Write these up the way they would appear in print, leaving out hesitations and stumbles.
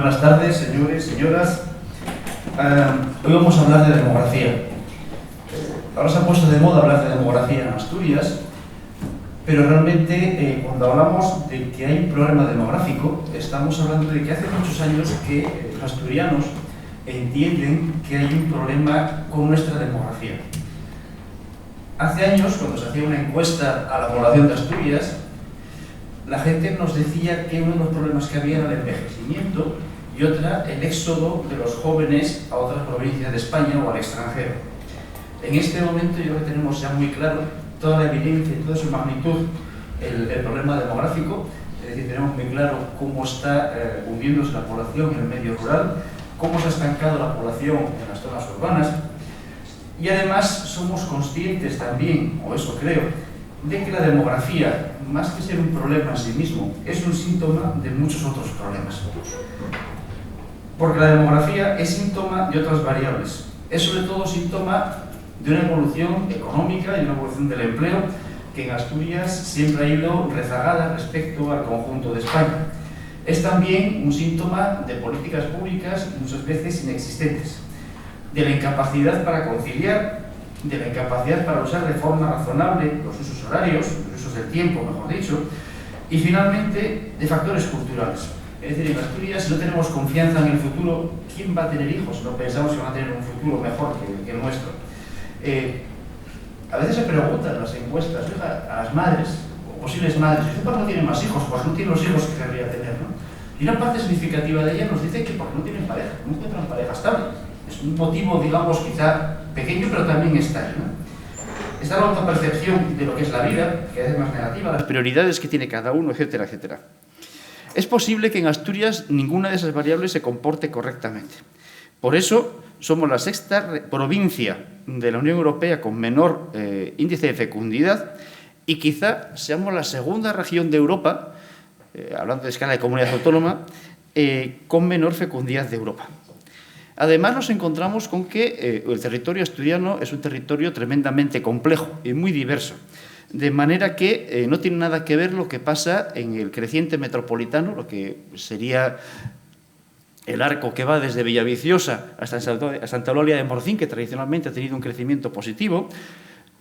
Buenas tardes, señores, señoras. Hoy vamos a hablar de demografía. Ahora se ha puesto de moda hablar de demografía en Asturias, pero realmente cuando hablamos de que hay un problema demográfico, estamos hablando de que hace muchos años que los asturianos entienden que hay un problema con nuestra demografía. Hace años, cuando se hacía una encuesta a la población de Asturias, la gente nos decía que uno de los problemas que había era el envejecimiento y otra, el éxodo de los jóvenes a otras provincias de España o al extranjero. En este momento yo creo que tenemos ya muy claro toda la evidencia y toda su magnitud el problema demográfico, es decir, tenemos muy claro cómo está hundiéndose la población en el medio rural, cómo se ha estancado la población en las zonas urbanas y además somos conscientes también, o eso creo, de que la demografía, más que ser un problema en sí mismo, es un síntoma de muchos otros problemas. Porque la demografía es síntoma de otras variables. Es sobre todo síntoma de una evolución económica y una evolución del empleo que en Asturias siempre ha ido rezagada respecto al conjunto de España. Es también un síntoma de políticas públicas muchas veces inexistentes, de la incapacidad para conciliar, de la incapacidad para usar de forma razonable los usos horarios, los usos del tiempo, mejor dicho, y finalmente de factores culturales. Es decir, en Asturias, si no tenemos confianza en el futuro, ¿quién va a tener hijos si no pensamos que van a tener un futuro mejor que el nuestro? A veces se preguntan en las encuestas a las madres, o posibles madres, ¿por qué no tienen más hijos? Pues no tienen los hijos que querría tener, ¿no? Y una parte significativa de ellas nos dice que porque no tienen pareja, no encuentran pareja estable. Es un motivo, digamos, quizá pequeño, pero también está ahí, ¿no? Está la autopercepción de lo que es la vida, que es más negativa, las prioridades que tiene cada uno, etcétera, etcétera. Es posible que en Asturias ninguna de esas variables se comporte correctamente. Por eso somos la sexta provincia de la Unión Europea con menor índice de fecundidad y quizá seamos la segunda región de Europa, hablando de escala de comunidad autónoma, con menor fecundidad de Europa. Además, nos encontramos con que el territorio asturiano es un territorio tremendamente complejo y muy diverso, de manera que no tiene nada que ver lo que pasa en el creciente metropolitano, lo que sería el arco que va desde Villaviciosa hasta Santa Eulalia de Morcín, que tradicionalmente ha tenido un crecimiento positivo.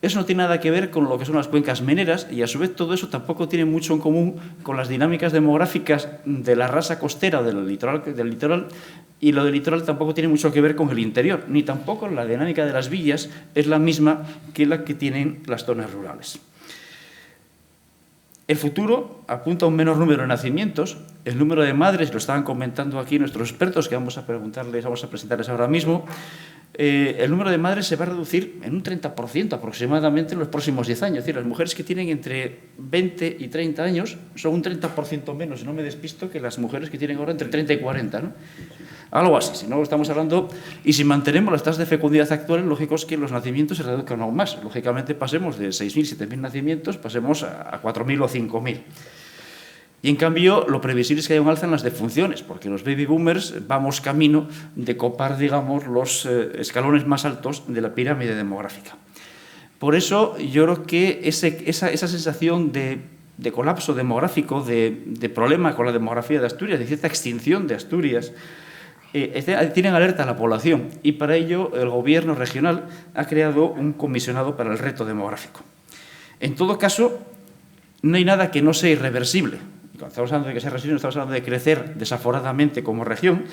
Eso no tiene nada que ver con lo que son las cuencas mineras y, a su vez, todo eso tampoco tiene mucho en común con las dinámicas demográficas de la rasa costera del litoral, y lo del litoral tampoco tiene mucho que ver con el interior, ni tampoco la dinámica de las villas es la misma que la que tienen las zonas rurales. El futuro apunta a un menor número de nacimientos. El número de madres, lo estaban comentando aquí nuestros expertos, que vamos a presentarles ahora mismo. El número de madres se va a reducir en un 30% aproximadamente en los próximos 10 años. Es decir, las mujeres que tienen entre 20 y 30 años son un 30% menos, si no me despisto, que las mujeres que tienen ahora entre 30 y 40, ¿no? Algo así, si no estamos hablando, y si mantenemos las tasas de fecundidad actuales, lógico es que los nacimientos se reduzcan aún más. Lógicamente pasemos de 6.000, 7.000 nacimientos, pasemos a 4.000 o 5.000. Y en cambio, lo previsible es que haya un alza en las defunciones, porque los baby boomers vamos camino de copar, digamos, los escalones más altos de la pirámide demográfica. Por eso, yo creo que esa sensación de colapso demográfico, de problema con la demografía de Asturias, de cierta extinción de Asturias, tienen alerta a la población y para ello el gobierno regional ha creado un comisionado para el reto demográfico. En todo caso, no hay nada que no sea irreversible. Cuando estamos hablando de que sea irreversible, no estamos hablando de crecer desaforadamente como región,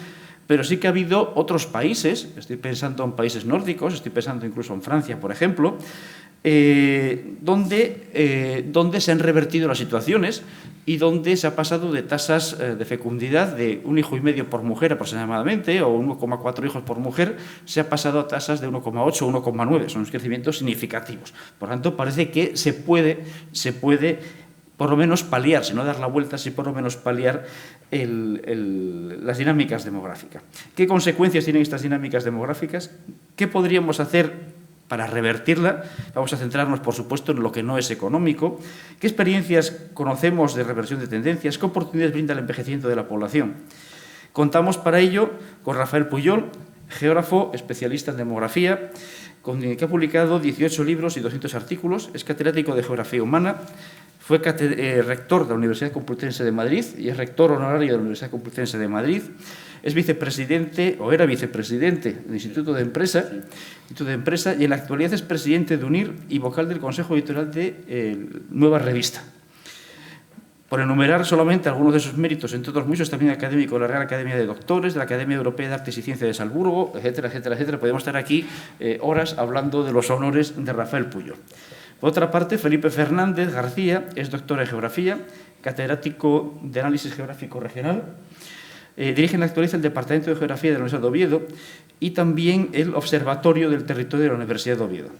pero sí que ha habido otros países, estoy pensando en países nórdicos, estoy pensando incluso en Francia, por ejemplo, donde se han revertido las situaciones y donde se ha pasado de tasas de fecundidad de 1,5 hijo por mujer aproximadamente, o 1,4 hijos por mujer, se ha pasado a tasas de 1,8 o 1,9. Son unos crecimientos significativos. Por tanto, parece que se puede por lo menos paliar, si no dar la vuelta, sí por lo menos paliar las dinámicas demográficas. ¿Qué consecuencias tienen estas dinámicas demográficas? ¿Qué podríamos hacer para revertirla? Vamos a centrarnos, por supuesto, en lo que no es económico. ¿Qué experiencias conocemos de reversión de tendencias? ¿Qué oportunidades brinda el envejecimiento de la población? Contamos para ello con Rafael Puyol, geógrafo, especialista en demografía, que ha publicado 18 libros y 200 artículos. Es catedrático de Geografía Humana, Fue rector de la Universidad Complutense de Madrid y es rector honorario de la Universidad Complutense de Madrid. Es vicepresidente, o era vicepresidente, del Instituto de Empresa, y en la actualidad es presidente de UNIR y vocal del Consejo Editorial de Nueva Revista. Por enumerar solamente algunos de sus méritos, entre otros muchos, también académico de la Real Academia de Doctores, de la Academia Europea de Artes y Ciencias de Salzburgo, etcétera, etcétera, etcétera. Podemos estar aquí horas hablando de los honores de Rafael Pujol. Por otra parte, Felipe Fernández García es doctor en Geografía, catedrático de Análisis Geográfico Regional, dirige en la actualidad el Departamento de Geografía de la Universidad de Oviedo y también el Observatorio del Territorio de la Universidad de Oviedo.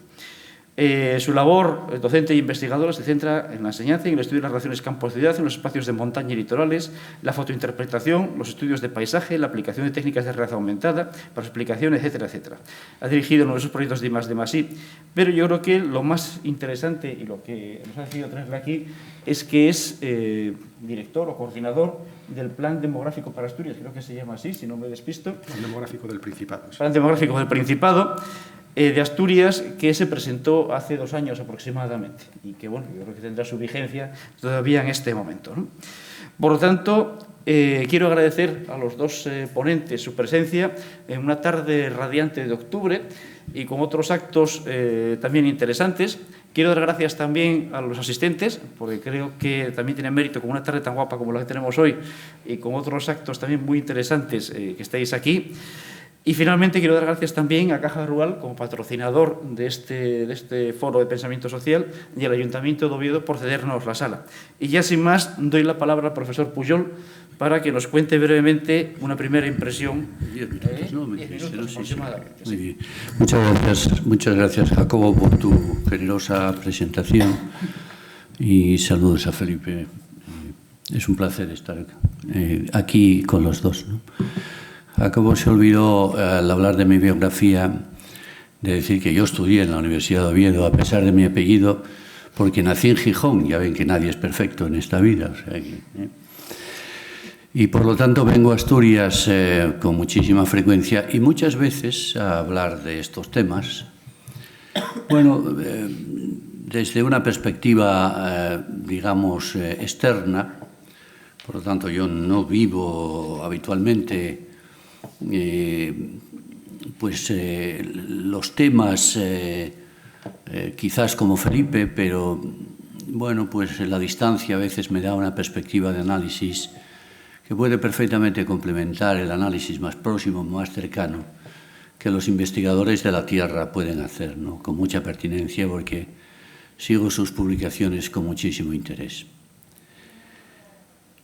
Su labor docente e investigadora se centra en la enseñanza y en el estudio de las relaciones campo-ciudad, en los espacios de montaña y litorales, la fotointerpretación, los estudios de paisaje, la aplicación de técnicas de realidad aumentada para su explicación, etcétera, etcétera. Ha dirigido numerosos proyectos de I+D+I, pero yo creo que lo más interesante y lo que nos ha decidido traerle aquí es que es director o coordinador del Plan Demográfico para Asturias, creo que se llama así, si no me despisto. Plan Demográfico del Principado. Sí. Plan Demográfico del Principado de Asturias, que se presentó hace 2 años aproximadamente y que, bueno, yo creo que tendrá su vigencia todavía en este momento, ¿no? Por lo tanto, quiero agradecer a los dos ponentes su presencia en una tarde radiante de octubre y con otros actos también interesantes. Quiero dar gracias también a los asistentes, porque creo que también tiene mérito con una tarde tan guapa como la que tenemos hoy y con otros actos también muy interesantes que estáis aquí. Y finalmente quiero dar gracias también a Caja Rural como patrocinador de este foro de pensamiento social y al Ayuntamiento de Oviedo por cedernos la sala. Y ya sin más, doy la palabra al profesor Pujol para que nos cuente brevemente una primera impresión. 10 minutos, ¿no? 10 minutos aproximadamente. Muy bien. Muchas gracias, Jacobo, por tu generosa presentación y saludos a Felipe. Es un placer estar aquí con los dos, ¿no? Jacobo se olvidó, al hablar de mi biografía, de decir que yo estudié en la Universidad de Oviedo, a pesar de mi apellido, porque nací en Gijón. Ya ven que nadie es perfecto en esta vida. O sea que, y por lo tanto vengo a Asturias con muchísima frecuencia y muchas veces a hablar de estos temas. Bueno, desde una perspectiva, digamos, externa. Por lo tanto, yo no vivo habitualmente los temas quizás como Felipe, pero bueno, pues la distancia a veces me da una perspectiva de análisis que puede perfectamente complementar el análisis más próximo, más cercano, que los investigadores de la Tierra pueden hacer, ¿no? Con mucha pertinencia, porque sigo sus publicaciones con muchísimo interés.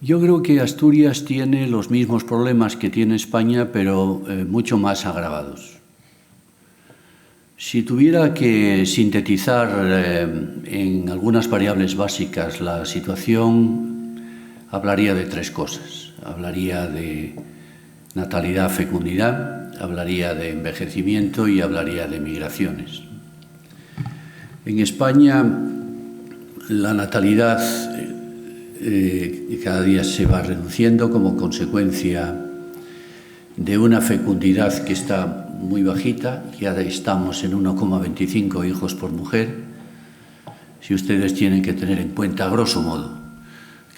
Yo creo que Asturias tiene los mismos problemas que tiene España, pero mucho más agravados. Si tuviera que sintetizar en algunas variables básicas la situación, hablaría de 3 cosas. Hablaría de natalidad, fecundidad, hablaría de envejecimiento y hablaría de migraciones. En España, la natalidad cada día se va reduciendo como consecuencia de una fecundidad que está muy bajita. Ya estamos en 1,25 hijos por mujer. Si ustedes tienen que tener en cuenta, grosso modo,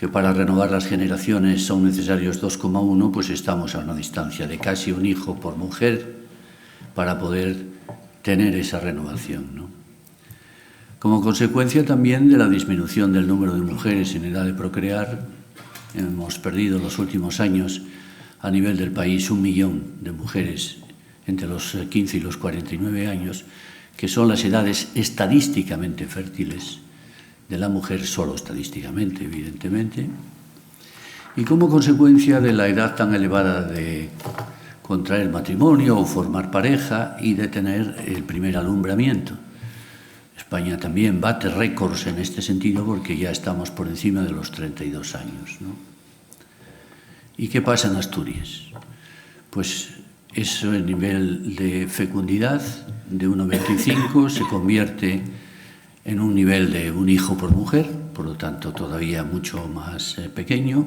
que para renovar las generaciones son necesarios 2,1, pues estamos a una distancia de casi 1 hijo por mujer para poder tener esa renovación, ¿no? Como consecuencia también de la disminución del número de mujeres en edad de procrear, hemos perdido en los últimos años a nivel del país 1 millón de mujeres entre los 15 y los 49 años, que son las edades estadísticamente fértiles de la mujer, solo estadísticamente, evidentemente, y como consecuencia de la edad tan elevada de contraer matrimonio o formar pareja y de tener el primer alumbramiento. España también bate récords en este sentido porque ya estamos por encima de los 32 años, ¿no? ¿Y qué pasa en Asturias? Pues ese nivel de fecundidad de 1,25 se convierte en un nivel de 1 hijo por mujer, por lo tanto todavía mucho más pequeño,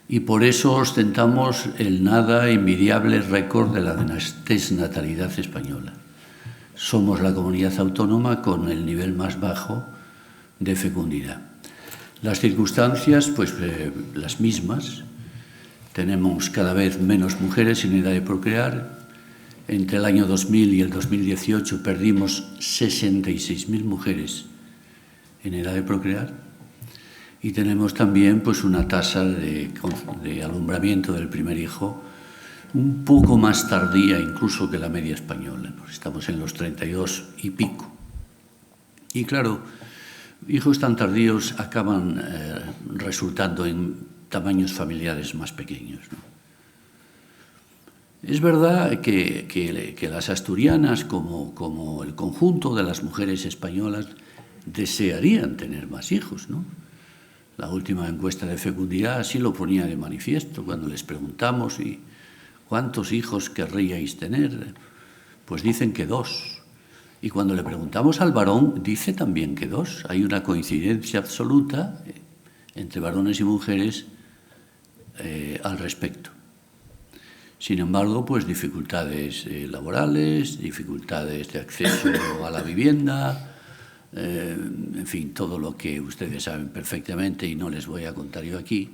y por eso ostentamos el nada envidiable récord de la desnatalidad española. Somos la comunidad autónoma con el nivel más bajo de fecundidad. Las circunstancias, pues las mismas. Tenemos cada vez menos mujeres en edad de procrear. Entre el año 2000 y el 2018 perdimos 66.000 mujeres en edad de procrear. Y tenemos también pues, una tasa de alumbramiento del primer hijo un poco más tardía incluso que la media española. Estamos en los 32 y pico. Y claro, hijos tan tardíos acaban resultando en tamaños familiares más pequeños, ¿no? Es verdad que las asturianas, como el conjunto de las mujeres españolas, desearían tener más hijos, ¿no? La última encuesta de fecundidad así lo ponía de manifiesto cuando les preguntamos ¿cuántos hijos querríais tener? Pues dicen que 2. Y cuando le preguntamos al varón, dice también que 2. Hay una coincidencia absoluta entre varones y mujeres al respecto. Sin embargo, pues dificultades laborales, dificultades de acceso a la vivienda, en fin, todo lo que ustedes saben perfectamente y no les voy a contar yo aquí,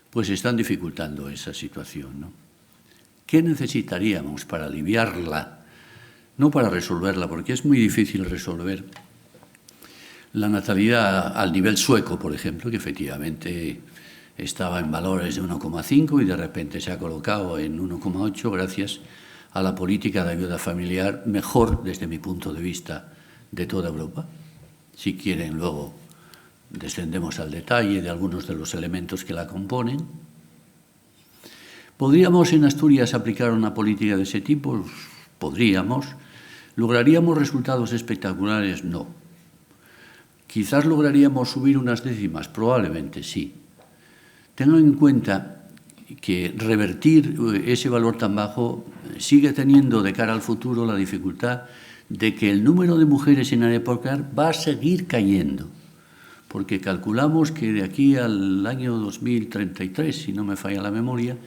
pues están dificultando esa situación, ¿no? ¿Qué necesitaríamos para aliviarla? No para resolverla, porque es muy difícil resolver la natalidad al nivel sueco, por ejemplo, que efectivamente estaba en valores de 1,5 y de repente se ha colocado en 1,8 gracias a la política de ayuda familiar mejor, desde mi punto de vista, de toda Europa. Si quieren, luego descendemos al detalle de algunos de los elementos que la componen. ¿Podríamos en Asturias aplicar una política de ese tipo? Podríamos. ¿Lograríamos resultados espectaculares? No. ¿Quizás lograríamos subir unas décimas? Probablemente sí. Tengan en cuenta que revertir ese valor tan bajo sigue teniendo de cara al futuro la dificultad de que el número de mujeres en edad de procrear va a seguir cayendo, porque calculamos que de aquí al año 2033, si no me falla la memoria,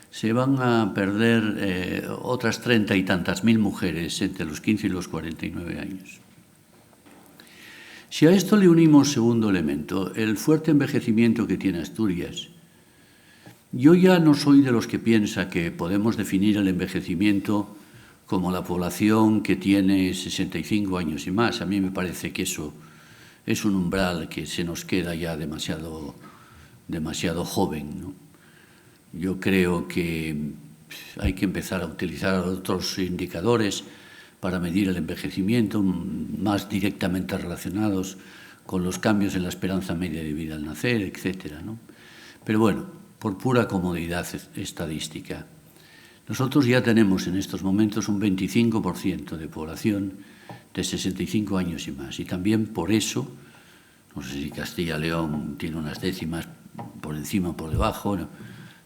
se van a perder otras 30 y tantas mil mujeres entre los 15 y los 49 años. Si a esto le unimos, segundo elemento, el fuerte envejecimiento que tiene Asturias, yo ya no soy de los que piensa que podemos definir el envejecimiento como la población que tiene 65 años y más. A mí me parece que eso es un umbral que se nos queda ya demasiado joven, ¿no? Yo creo que hay que empezar a utilizar otros indicadores para medir el envejecimiento, más directamente relacionados con los cambios en la esperanza media de vida al nacer, etcétera, ¿no? Pero bueno, por pura comodidad estadística, nosotros ya tenemos en estos momentos un 25% de población de 65 años y más. Y también por eso, no sé si Castilla y León tiene unas décimas por encima o por debajo, ¿no?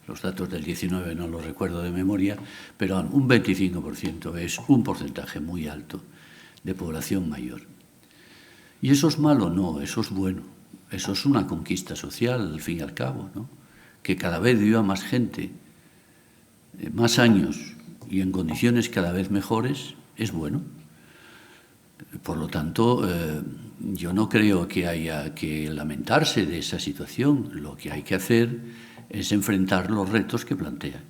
Los datos del 19 no los recuerdo de memoria, pero un 25% es un porcentaje muy alto de población mayor. ¿Y eso es malo? No, eso es bueno. Eso es una conquista social, al fin y al cabo, ¿no? Que cada vez viva más gente, más años y en condiciones cada vez mejores, es bueno. Por lo tanto, yo no creo que haya que lamentarse de esa situación. Lo que hay que hacer es enfrentar los retos que plantea.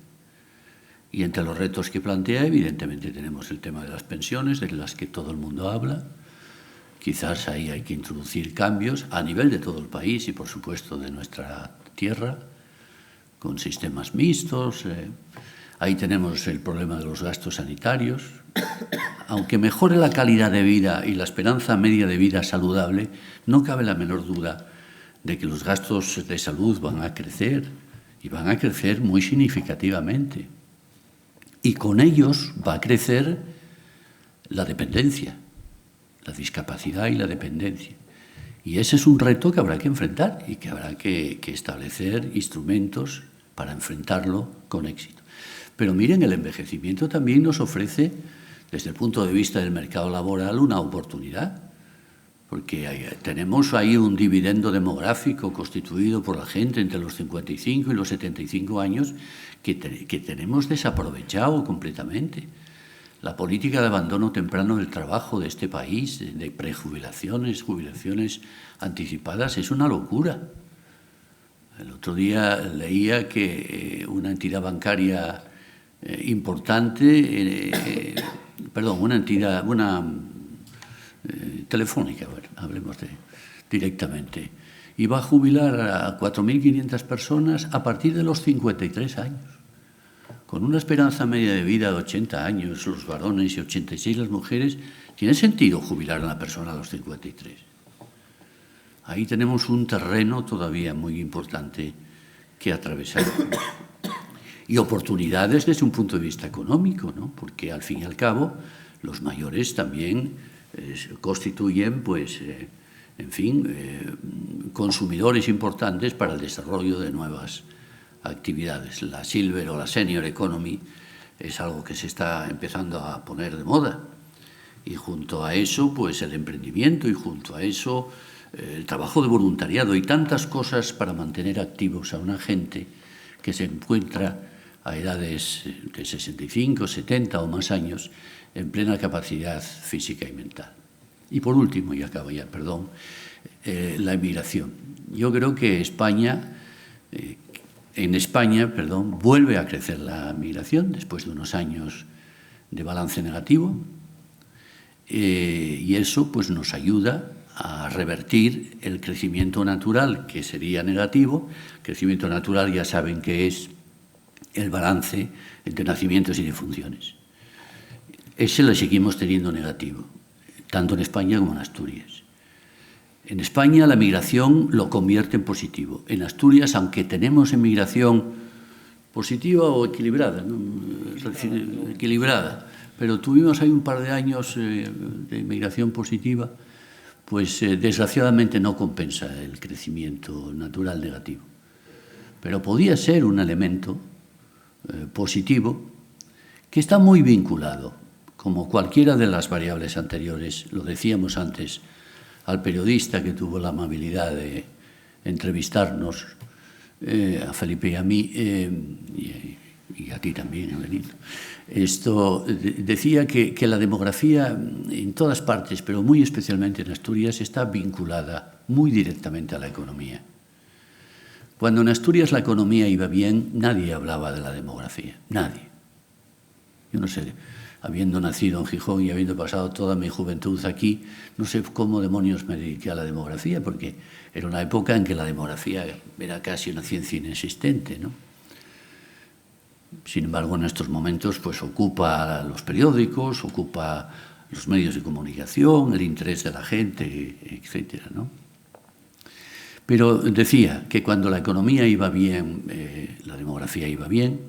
Y entre los retos que plantea, evidentemente, tenemos el tema de las pensiones, de las que todo el mundo habla. Quizás ahí hay que introducir cambios a nivel de todo el país y, por supuesto, de nuestra tierra, con sistemas mixtos. Ahí tenemos el problema de los gastos sanitarios. Aunque mejore la calidad de vida y la esperanza media de vida saludable, no cabe la menor duda de que los gastos de salud van a crecer, y van a crecer muy significativamente. Y con ellos va a crecer la dependencia, la discapacidad y la dependencia. Y ese es un reto que habrá que enfrentar y que habrá que establecer instrumentos para enfrentarlo con éxito. Pero miren, el envejecimiento también nos ofrece, desde el punto de vista del mercado laboral, una oportunidad, porque tenemos ahí un dividendo demográfico constituido por la gente entre los 55 y los 75 años que tenemos desaprovechado completamente. La política de abandono temprano del trabajo de este país, de prejubilaciones, jubilaciones anticipadas, es una locura. El otro día leía que una entidad bancaria importante, una telefónica, bueno, hablemos directamente, iba a jubilar a 4.500 personas a partir de los 53 años, con una esperanza media de vida de 80 años los varones y 86 las mujeres. ¿Tiene sentido jubilar a una persona a los 53? Ahí tenemos un terreno todavía muy importante que atravesar. Y oportunidades desde un punto de vista económico, ¿no? Porque al fin y al cabo los mayores también constituyen, pues, consumidores importantes para el desarrollo de nuevas actividades. La silver o la senior economy es algo que se está empezando a poner de moda. Y junto a eso, pues el emprendimiento, y junto a eso el trabajo de voluntariado y tantas cosas para mantener activos a una gente que se encuentra a edades de 65, 70 o más años en plena capacidad física y mental. Y por último, y acabo ya, perdón, la emigración. Yo creo que en España, vuelve a crecer la migración después de unos años de balance negativo, y eso pues nos ayuda a revertir el crecimiento natural, que sería negativo. El crecimiento natural ya saben que es el balance entre nacimientos y defunciones. Ese lo seguimos teniendo negativo, tanto en España como en Asturias. En España la migración lo convierte en positivo. En Asturias, aunque tenemos emigración positiva o equilibrada, ¿no? Equilibrada, pero tuvimos ahí un par de años de migración positiva, pues desgraciadamente no compensa el crecimiento natural negativo. Pero podía ser un elemento positivo que está muy vinculado, como cualquiera de las variables anteriores, lo decíamos antes, al periodista que tuvo la amabilidad de entrevistarnos, a Felipe y a mí, y a ti también, Evelyn. Esto decía que la demografía en todas partes, pero muy especialmente en Asturias, está vinculada muy directamente a la economía. Cuando en Asturias la economía iba bien, nadie hablaba de la demografía, nadie. Yo no sé, habiendo nacido en Gijón y habiendo pasado toda mi juventud aquí, no sé cómo demonios me dediqué a la demografía, porque era una época en que la demografía era casi una ciencia inexistente, ¿no? Sin embargo, en estos momentos pues ocupa los periódicos, ocupa los medios de comunicación, el interés de la gente, etcétera, ¿no? Pero decía que cuando la economía iba bien, la demografía iba bien,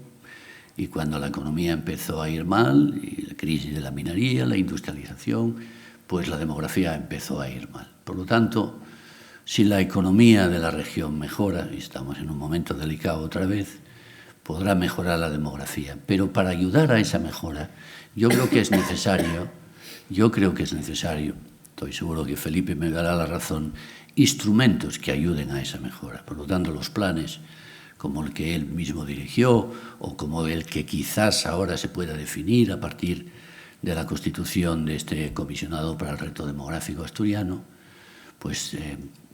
y cuando la economía empezó a ir mal, y la crisis de la minería, la industrialización, pues la demografía empezó a ir mal. Por lo tanto, si la economía de la región mejora, y estamos en un momento delicado otra vez, podrá mejorar la demografía. Pero para ayudar a esa mejora, yo creo que es necesario, estoy seguro que Felipe me dará la razón, instrumentos que ayuden a esa mejora. Por lo tanto, los planes como el que él mismo dirigió o como el que quizás ahora se pueda definir a partir de la constitución de este comisionado para el reto demográfico asturiano, pues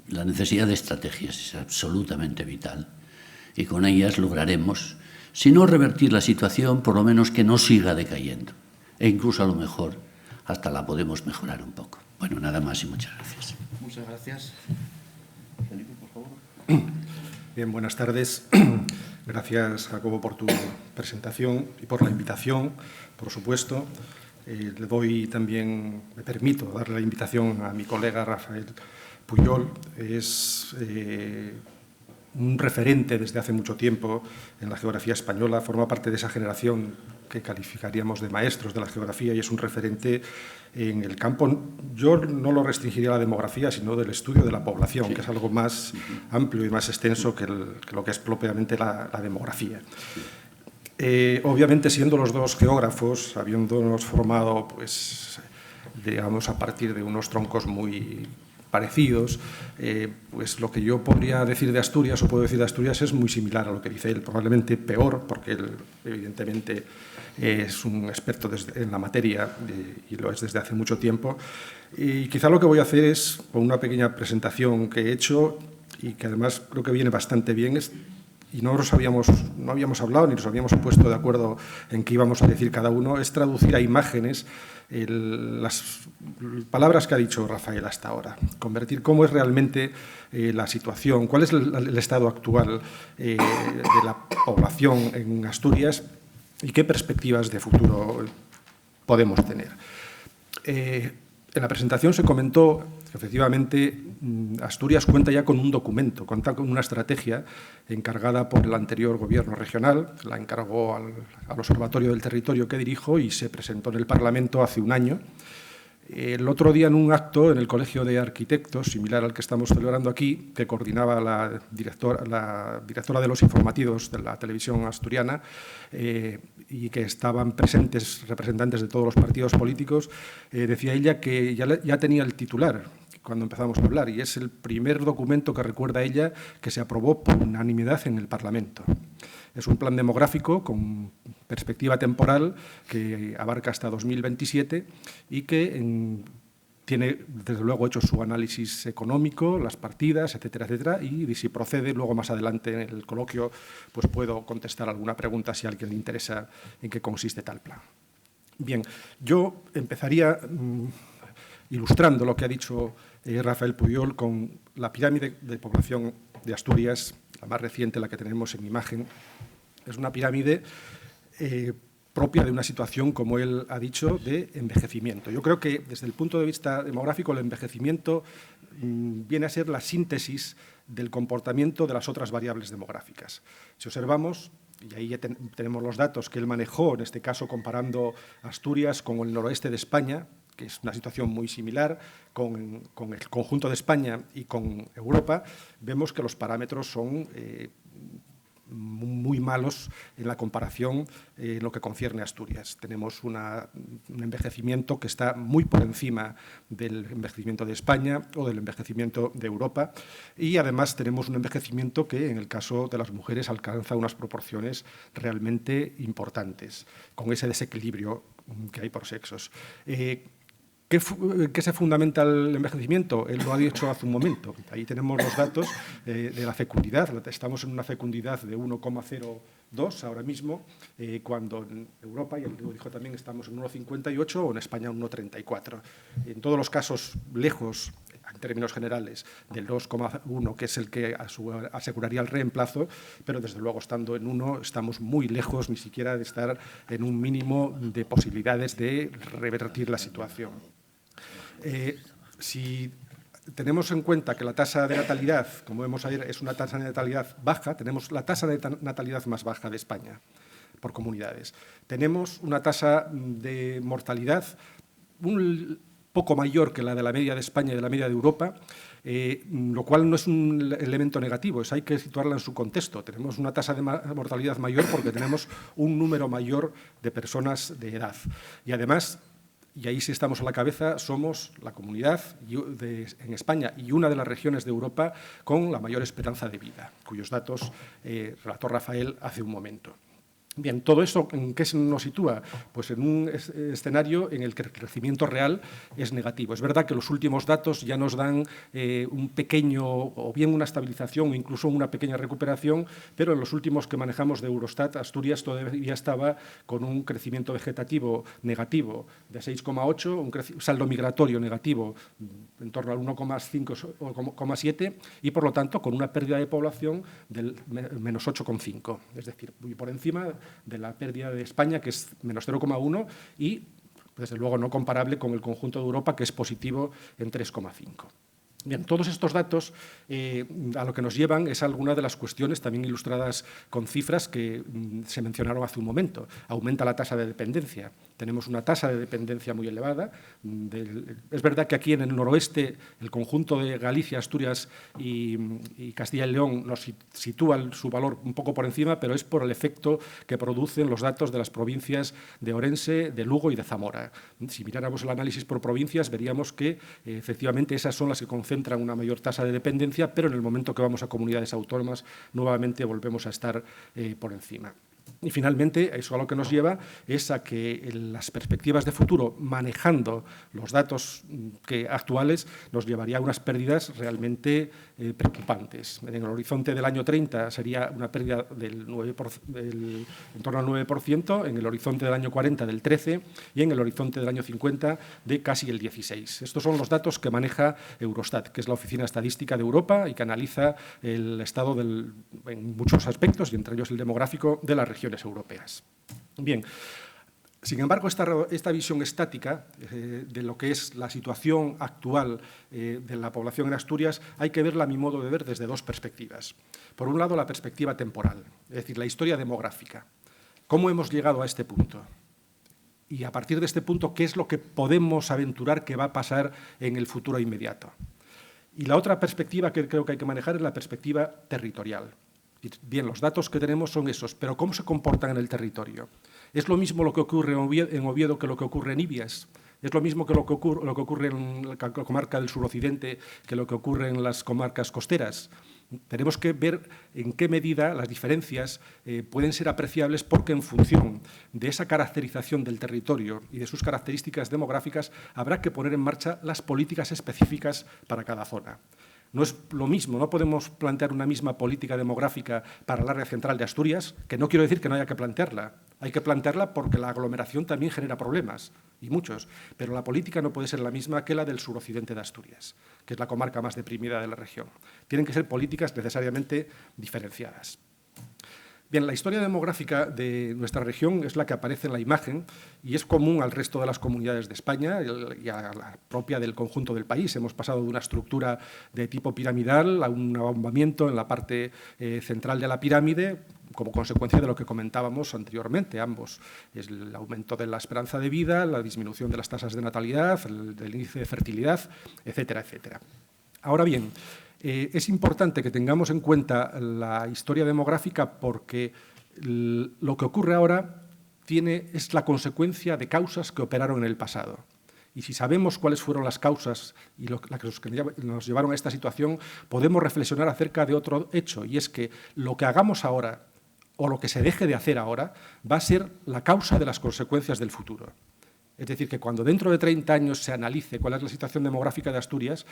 la necesidad de estrategias es absolutamente vital, y con ellas lograremos, si no revertir la situación, por lo menos que no siga decayendo, e incluso a lo mejor hasta la podemos mejorar un poco. Bueno, nada más y muchas gracias. Muchas gracias. Felipe, por favor. Bien, buenas tardes. Gracias, Jacobo, por tu presentación y por la invitación, por supuesto. Le doy también, me permito darle la invitación a mi colega Rafael Puyol. Es un referente desde hace mucho tiempo en la geografía española, forma parte de esa generación que calificaríamos de maestros de la geografía, y es un referente en el campo. Yo no lo restringiría a la demografía, sino del estudio de la población, sí, que es algo más amplio y más extenso que lo que es propiamente la demografía. Obviamente, siendo los dos geógrafos, habiéndonos formado, pues, digamos, a partir de unos troncos muy parecidos, pues lo que yo podría decir de Asturias, o puedo decir de Asturias, es muy similar a lo que dice él, probablemente peor, porque él evidentemente es un experto en la materia y lo es desde hace mucho tiempo. Y quizá lo que voy a hacer es, con una pequeña presentación que he hecho, y que además creo que viene bastante bien, y no habíamos hablado ni nos habíamos puesto de acuerdo en qué íbamos a decir cada uno, es traducir a imágenes las palabras que ha dicho Rafael hasta ahora, convertir cómo es realmente la situación, cuál es el estado actual de la población en Asturias y qué perspectivas de futuro podemos tener. En la presentación se comentó que efectivamente Asturias cuenta ya con un documento, cuenta con una estrategia encargada por el anterior gobierno regional, la encargó al Observatorio del Territorio que dirijo y se presentó en el Parlamento hace un año. El otro día, en un acto en el Colegio de Arquitectos, similar al que estamos celebrando aquí, que coordinaba la directora de los informativos de la televisión asturiana y que estaban presentes representantes de todos los partidos políticos, decía ella que ya tenía el titular cuando empezamos a hablar, y es el primer documento que recuerda ella que se aprobó por unanimidad en el Parlamento. Es un plan demográfico con perspectiva temporal que abarca hasta 2027 y que tiene, desde luego, hecho su análisis económico, las partidas, etcétera, etcétera, y si procede, luego más adelante en el coloquio pues puedo contestar alguna pregunta si a alguien le interesa en qué consiste tal plan. Bien, yo empezaría ilustrando lo que ha dicho Rafael Puyol con la pirámide de población de Asturias, la más reciente, la que tenemos en imagen. Es una pirámide propia de una situación, como él ha dicho, de envejecimiento. Yo creo que, desde el punto de vista demográfico, el envejecimiento viene a ser la síntesis del comportamiento de las otras variables demográficas. Si observamos, y ahí ya tenemos los datos que él manejó, en este caso comparando Asturias con el noroeste de España, que es una situación muy similar con el conjunto de España y con Europa, vemos que los parámetros son muy malos en la comparación en lo que concierne a Asturias. Tenemos un envejecimiento que está muy por encima del envejecimiento de España o del envejecimiento de Europa, y además tenemos un envejecimiento que en el caso de las mujeres alcanza unas proporciones realmente importantes, con ese desequilibrio que hay por sexos. ¿Qué se fundamenta el envejecimiento? Él lo ha dicho hace un momento. Ahí tenemos los datos de la fecundidad. Estamos en una fecundidad de 1,02 ahora mismo, cuando en Europa, y él lo dijo también, estamos en 1,58 o en España 1,34. En todos los casos, lejos, en términos generales, del 2,1, que es el que aseguraría el reemplazo, pero desde luego, estando en 1, estamos muy lejos ni siquiera de estar en un mínimo de posibilidades de revertir la situación. Si tenemos en cuenta que la tasa de natalidad, como vemos ayer, es una tasa de natalidad baja, tenemos la tasa de natalidad más baja de España por comunidades. Tenemos una tasa de mortalidad un poco mayor que la de la media de España y de la media de Europa, lo cual no es un elemento negativo, hay que situarla en su contexto. Tenemos una tasa de mortalidad mayor porque tenemos un número mayor de personas de edad. Y además, y ahí sí estamos a la cabeza, somos la comunidad en España y una de las regiones de Europa con la mayor esperanza de vida, cuyos datos relató Rafael hace un momento. Bien, todo eso, ¿en qué nos sitúa? Pues en un escenario en el que el crecimiento real es negativo. Es verdad que los últimos datos ya nos dan un pequeño, o bien una estabilización o incluso una pequeña recuperación, pero en los últimos que manejamos de Eurostat, Asturias todavía estaba con un crecimiento vegetativo negativo de 6,8, un saldo migratorio negativo en torno al 1,5 o 0,7 y, por lo tanto, con una pérdida de población del menos 8,5, es decir, muy por encima de la pérdida de España, que es menos 0,1, y, desde luego, no comparable con el conjunto de Europa, que es positivo en 3,5. Bien, todos estos datos a lo que nos llevan es alguna de las cuestiones también ilustradas con cifras que se mencionaron hace un momento. Aumenta la tasa de dependencia. Tenemos una tasa de dependencia muy elevada. Es verdad que aquí en el noroeste, el conjunto de Galicia, Asturias y Castilla y León nos sitúa su valor un poco por encima, pero es por el efecto que producen los datos de las provincias de Orense, de Lugo y de Zamora. Si miráramos el análisis por provincias, veríamos que efectivamente esas son las que concentran una mayor tasa de dependencia, pero en el momento que vamos a comunidades autónomas, nuevamente volvemos a estar por encima. Y finalmente, eso a lo que nos lleva es a que las perspectivas de futuro, manejando los datos actuales, nos llevaría a unas pérdidas realmente preocupantes. En el horizonte del año 30 sería una pérdida del 9%, en torno al 9%, en el horizonte del año 40 del 13% y en el horizonte del año 50 de casi el 16%. Estos son los datos que maneja Eurostat, que es la Oficina Estadística de Europa y que analiza el estado en muchos aspectos, y entre ellos el demográfico, de las regiones europeas. Bien, sin embargo, esta visión estática de lo que es la situación actual de la población en Asturias hay que verla, a mi modo de ver, desde dos perspectivas. Por un lado, la perspectiva temporal, es decir, la historia demográfica. ¿Cómo hemos llegado a este punto? Y a partir de este punto, ¿qué es lo que podemos aventurar que va a pasar en el futuro inmediato? Y la otra perspectiva que creo que hay que manejar es la perspectiva territorial. Bien, los datos que tenemos son esos, pero ¿cómo se comportan en el territorio? ¿Es lo mismo lo que ocurre en Oviedo que lo que ocurre en Ibias? ¿Es lo mismo que lo que ocurre en la comarca del suroccidente que lo que ocurre en las comarcas costeras? Tenemos que ver en qué medida las diferencias pueden ser apreciables, porque en función de esa caracterización del territorio y de sus características demográficas habrá que poner en marcha las políticas específicas para cada zona. No es lo mismo, no podemos plantear una misma política demográfica para el área central de Asturias, que no quiero decir que no haya que plantearla. Hay que plantearla porque la aglomeración también genera problemas, y muchos, pero la política no puede ser la misma que la del suroccidente de Asturias, que es la comarca más deprimida de la región. Tienen que ser políticas necesariamente diferenciadas. Bien, la historia demográfica de nuestra región es la que aparece en la imagen y es común al resto de las comunidades de España y a la propia del conjunto del país. Hemos pasado de una estructura de tipo piramidal a un abombamiento en la parte central de la pirámide, como consecuencia de lo que comentábamos anteriormente, ambos. Es el aumento de la esperanza de vida, la disminución de las tasas de natalidad, del índice de fertilidad, etcétera, etcétera. Ahora bien, es importante que tengamos en cuenta la historia demográfica porque lo que ocurre ahora es la consecuencia de causas que operaron en el pasado. Y si sabemos cuáles fueron las causas y los que nos llevaron a esta situación, podemos reflexionar acerca de otro hecho, y es que lo que hagamos ahora o lo que se deje de hacer ahora va a ser la causa de las consecuencias del futuro. Es decir, que cuando dentro de 30 años se analice cuál es la situación demográfica de Asturias,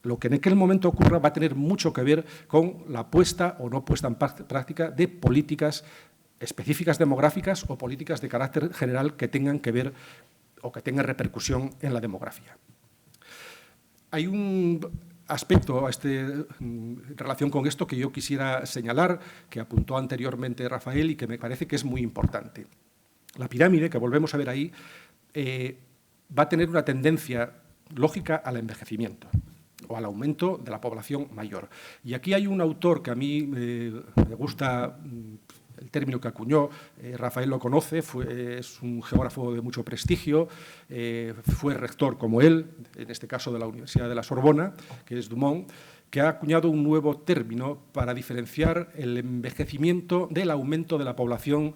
lo que en aquel momento ocurra va a tener mucho que ver con la puesta o no puesta en práctica de políticas específicas demográficas o políticas de carácter general que tengan que ver o que tengan repercusión en la demografía. Hay un aspecto en relación con esto que yo quisiera señalar, que apuntó anteriormente Rafael y que me parece que es muy importante. La pirámide, que volvemos a ver ahí, va a tener una tendencia lógica al envejecimiento o al aumento de la población mayor. Y aquí hay un autor que a mí me gusta, el término que acuñó, Rafael lo conoce, es un geógrafo de mucho prestigio, fue rector como él, en este caso de la Universidad de la Sorbona, que es Dumont, que ha acuñado un nuevo término para diferenciar el envejecimiento del aumento de la población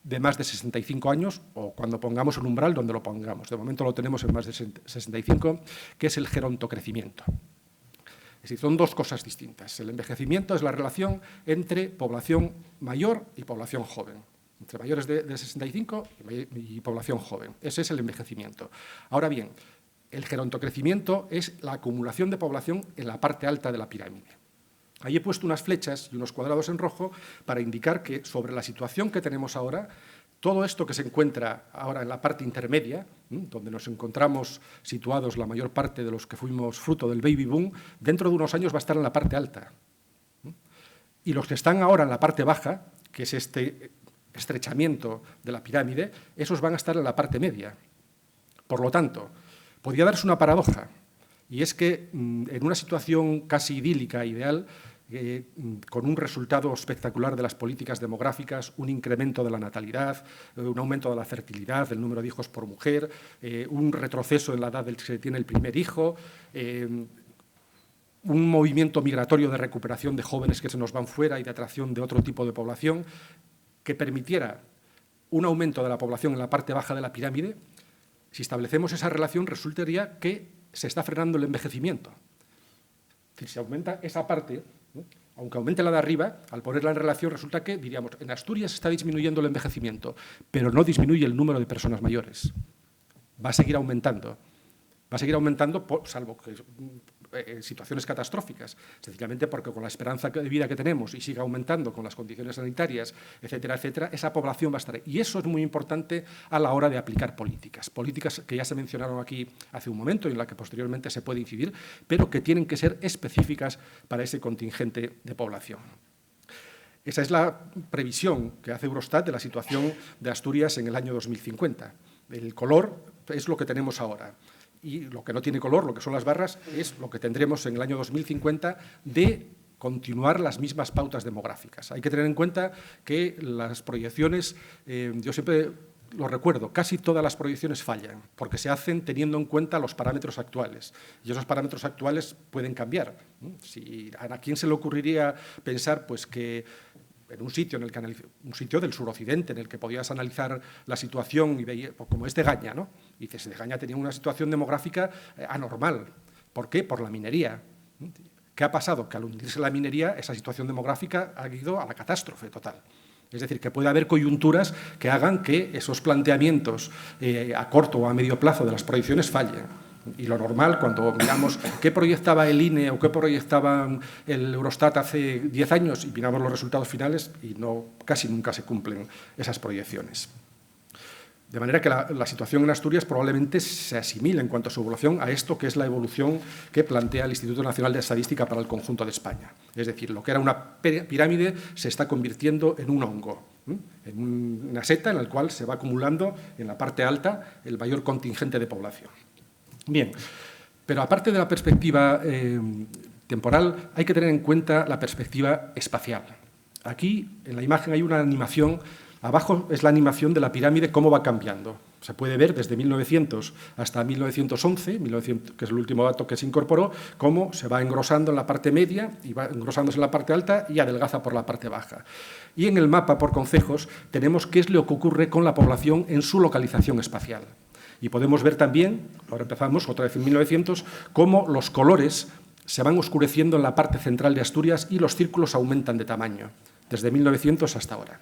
de más de 65 años, o cuando pongamos el umbral donde lo pongamos. De momento lo tenemos en más de 65, que es el gerontocrecimiento. Es decir, son dos cosas distintas. El envejecimiento es la relación entre población mayor y población joven, entre mayores de 65 y población joven. Ese es el envejecimiento. Ahora bien, el gerontocrecimiento es la acumulación de población en la parte alta de la pirámide. Ahí he puesto unas flechas y unos cuadrados en rojo para indicar que sobre la situación que tenemos ahora, todo esto que se encuentra ahora en la parte intermedia, donde nos encontramos situados la mayor parte de los que fuimos fruto del baby boom, dentro de unos años va a estar en la parte alta. Y los que están ahora en la parte baja, que es este estrechamiento de la pirámide, esos van a estar en la parte media. Por lo tanto, podría darse una paradoja, y es que en una situación casi idílica, ideal, con un resultado espectacular de las políticas demográficas, un incremento de la natalidad, un aumento de la fertilidad, del número de hijos por mujer, un retroceso en la edad del que se tiene el primer hijo, un movimiento migratorio de recuperación de jóvenes que se nos van fuera y de atracción de otro tipo de población, que permitiera un aumento de la población en la parte baja de la pirámide. Si establecemos esa relación, resultaría que se está frenando el envejecimiento. Si aumenta esa parte, aunque aumente la de arriba, al ponerla en relación resulta que, diríamos, en Asturias está disminuyendo el envejecimiento, pero no disminuye el número de personas mayores. Va a seguir aumentando. Va a seguir aumentando, salvo que situaciones catastróficas, sencillamente porque con la esperanza de vida que tenemos y sigue aumentando con las condiciones sanitarias, etcétera, etcétera, esa población va a estar ahí. Y eso es muy importante a la hora de aplicar políticas que ya se mencionaron aquí hace un momento y en la que posteriormente se puede incidir, pero que tienen que ser específicas para ese contingente de población. Esa es la previsión que hace Eurostat de la situación de Asturias en el año 2050. El color es lo que tenemos ahora. Y lo que no tiene color, lo que son las barras, es lo que tendremos en el año 2050 de continuar las mismas pautas demográficas. Hay que tener en cuenta que las proyecciones, yo siempre lo recuerdo, casi todas las proyecciones fallan, porque se hacen teniendo en cuenta los parámetros actuales. Y esos parámetros actuales pueden cambiar. ¿A quién se le ocurriría pensar pues, que en un sitio del suroccidente en el que podías analizar la situación y veía, como es Degaña, ¿no? Y dices, Degaña tenía una situación demográfica anormal. ¿Por qué? Por la minería. ¿Qué ha pasado? Que al hundirse la minería, esa situación demográfica ha ido a la catástrofe total. Es decir, que puede haber coyunturas que hagan que esos planteamientos a corto o a medio plazo de las proyecciones fallen. Y lo normal, cuando miramos qué proyectaba el INE o qué proyectaba el Eurostat hace 10 años y miramos los resultados finales y casi nunca se cumplen esas proyecciones. De manera que la situación en Asturias probablemente se asimila en cuanto a su evolución a esto que es la evolución que plantea el Instituto Nacional de Estadística para el conjunto de España. Es decir, lo que era una pirámide se está convirtiendo en un hongo, en una seta en la cual se va acumulando en la parte alta el mayor contingente de población. Bien, pero aparte de la perspectiva temporal, hay que tener en cuenta la perspectiva espacial. Aquí, en la imagen, hay una animación. Abajo es la animación de la pirámide, cómo va cambiando. Se puede ver desde 1900 hasta 1911, que es el último dato que se incorporó, cómo se va engrosando en la parte media y va engrosándose en la parte alta y adelgaza por la parte baja. Y en el mapa, por concejos, tenemos qué es lo que ocurre con la población en su localización espacial. Y podemos ver también, ahora empezamos otra vez en 1900, cómo los colores se van oscureciendo en la parte central de Asturias y los círculos aumentan de tamaño, desde 1900 hasta ahora.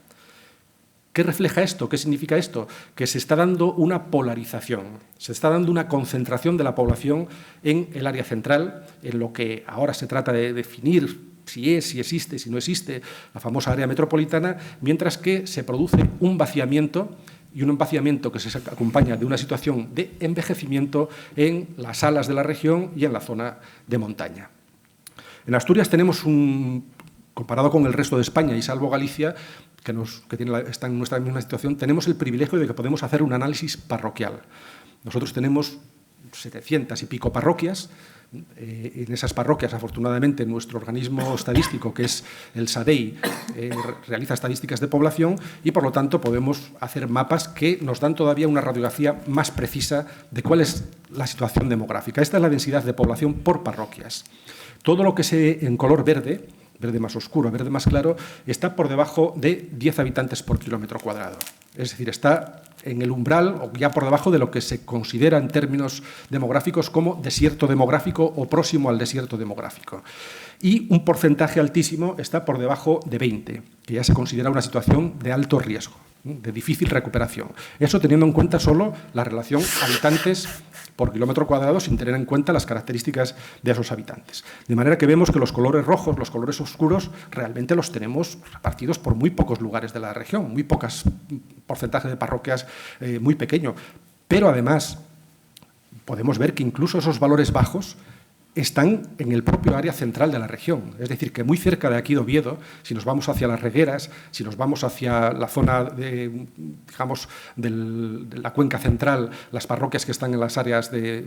¿Qué refleja esto? ¿Qué significa esto? Que se está dando una polarización, se está dando una concentración de la población en el área central, en lo que ahora se trata de definir si existe, si no existe, la famosa área metropolitana, mientras que se produce un vaciamiento y un vaciamiento que se acompaña de una situación de envejecimiento en las salas de la región y en la zona de montaña. En Asturias tenemos comparado con el resto de España y salvo Galicia, está en nuestra misma situación, tenemos el privilegio de que podemos hacer un análisis parroquial. Nosotros tenemos 700 y pico parroquias. En esas parroquias, afortunadamente, nuestro organismo estadístico, que es el SADEI, realiza estadísticas de población y, por lo tanto, podemos hacer mapas que nos dan todavía una radiografía más precisa de cuál es la situación demográfica. Esta es la densidad de población por parroquias. Todo lo que se en color verde más oscuro, verde más claro, está por debajo de 10 habitantes por kilómetro cuadrado. Es decir, está en el umbral o ya por debajo de lo que se considera en términos demográficos como desierto demográfico o próximo al desierto demográfico. Y un porcentaje altísimo está por debajo de 20, que ya se considera una situación de alto riesgo, de difícil recuperación. Eso teniendo en cuenta solo la relación habitantes por kilómetro cuadrado sin tener en cuenta las características de esos habitantes. De manera que vemos que los colores rojos, los colores oscuros, realmente los tenemos repartidos por muy pocos lugares de la región, muy pocos porcentajes de parroquias, muy pequeño. Pero además podemos ver que incluso esos valores bajos están en el propio área central de la región. Es decir, que muy cerca de aquí de Oviedo, si nos vamos hacia las Regueras, si nos vamos hacia la zona de la cuenca central, las parroquias que están en las áreas de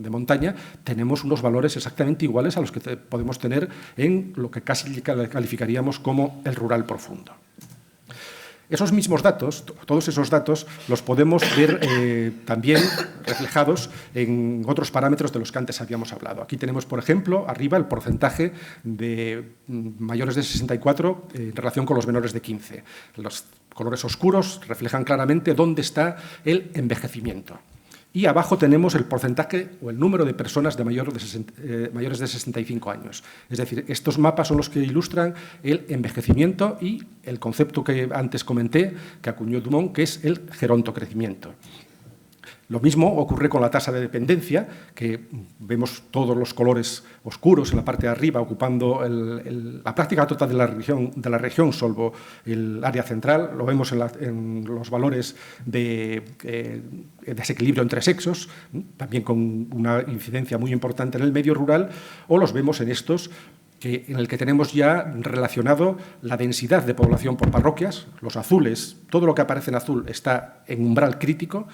montaña, tenemos unos valores exactamente iguales a los que podemos tener en lo que casi calificaríamos como el rural profundo. Esos mismos datos, todos esos datos, los podemos ver también reflejados en otros parámetros de los que antes habíamos hablado. Aquí tenemos, por ejemplo, arriba el porcentaje de mayores de 64 en relación con los menores de 15. Los colores oscuros reflejan claramente dónde está el envejecimiento. Y abajo tenemos el porcentaje o el número de personas mayores de 65 años. Es decir, estos mapas son los que ilustran el envejecimiento y el concepto que antes comenté, que acuñó Dumont, que es el gerontocrecimiento. Lo mismo ocurre con la tasa de dependencia, que vemos todos los colores oscuros en la parte de arriba, ocupando la práctica total de la región, salvo el área central. Lo vemos en los valores de desequilibrio entre sexos, también con una incidencia muy importante en el medio rural, o los vemos en estos en el que tenemos ya relacionado la densidad de población por parroquias. Los azules, todo lo que aparece en azul está en umbral crítico,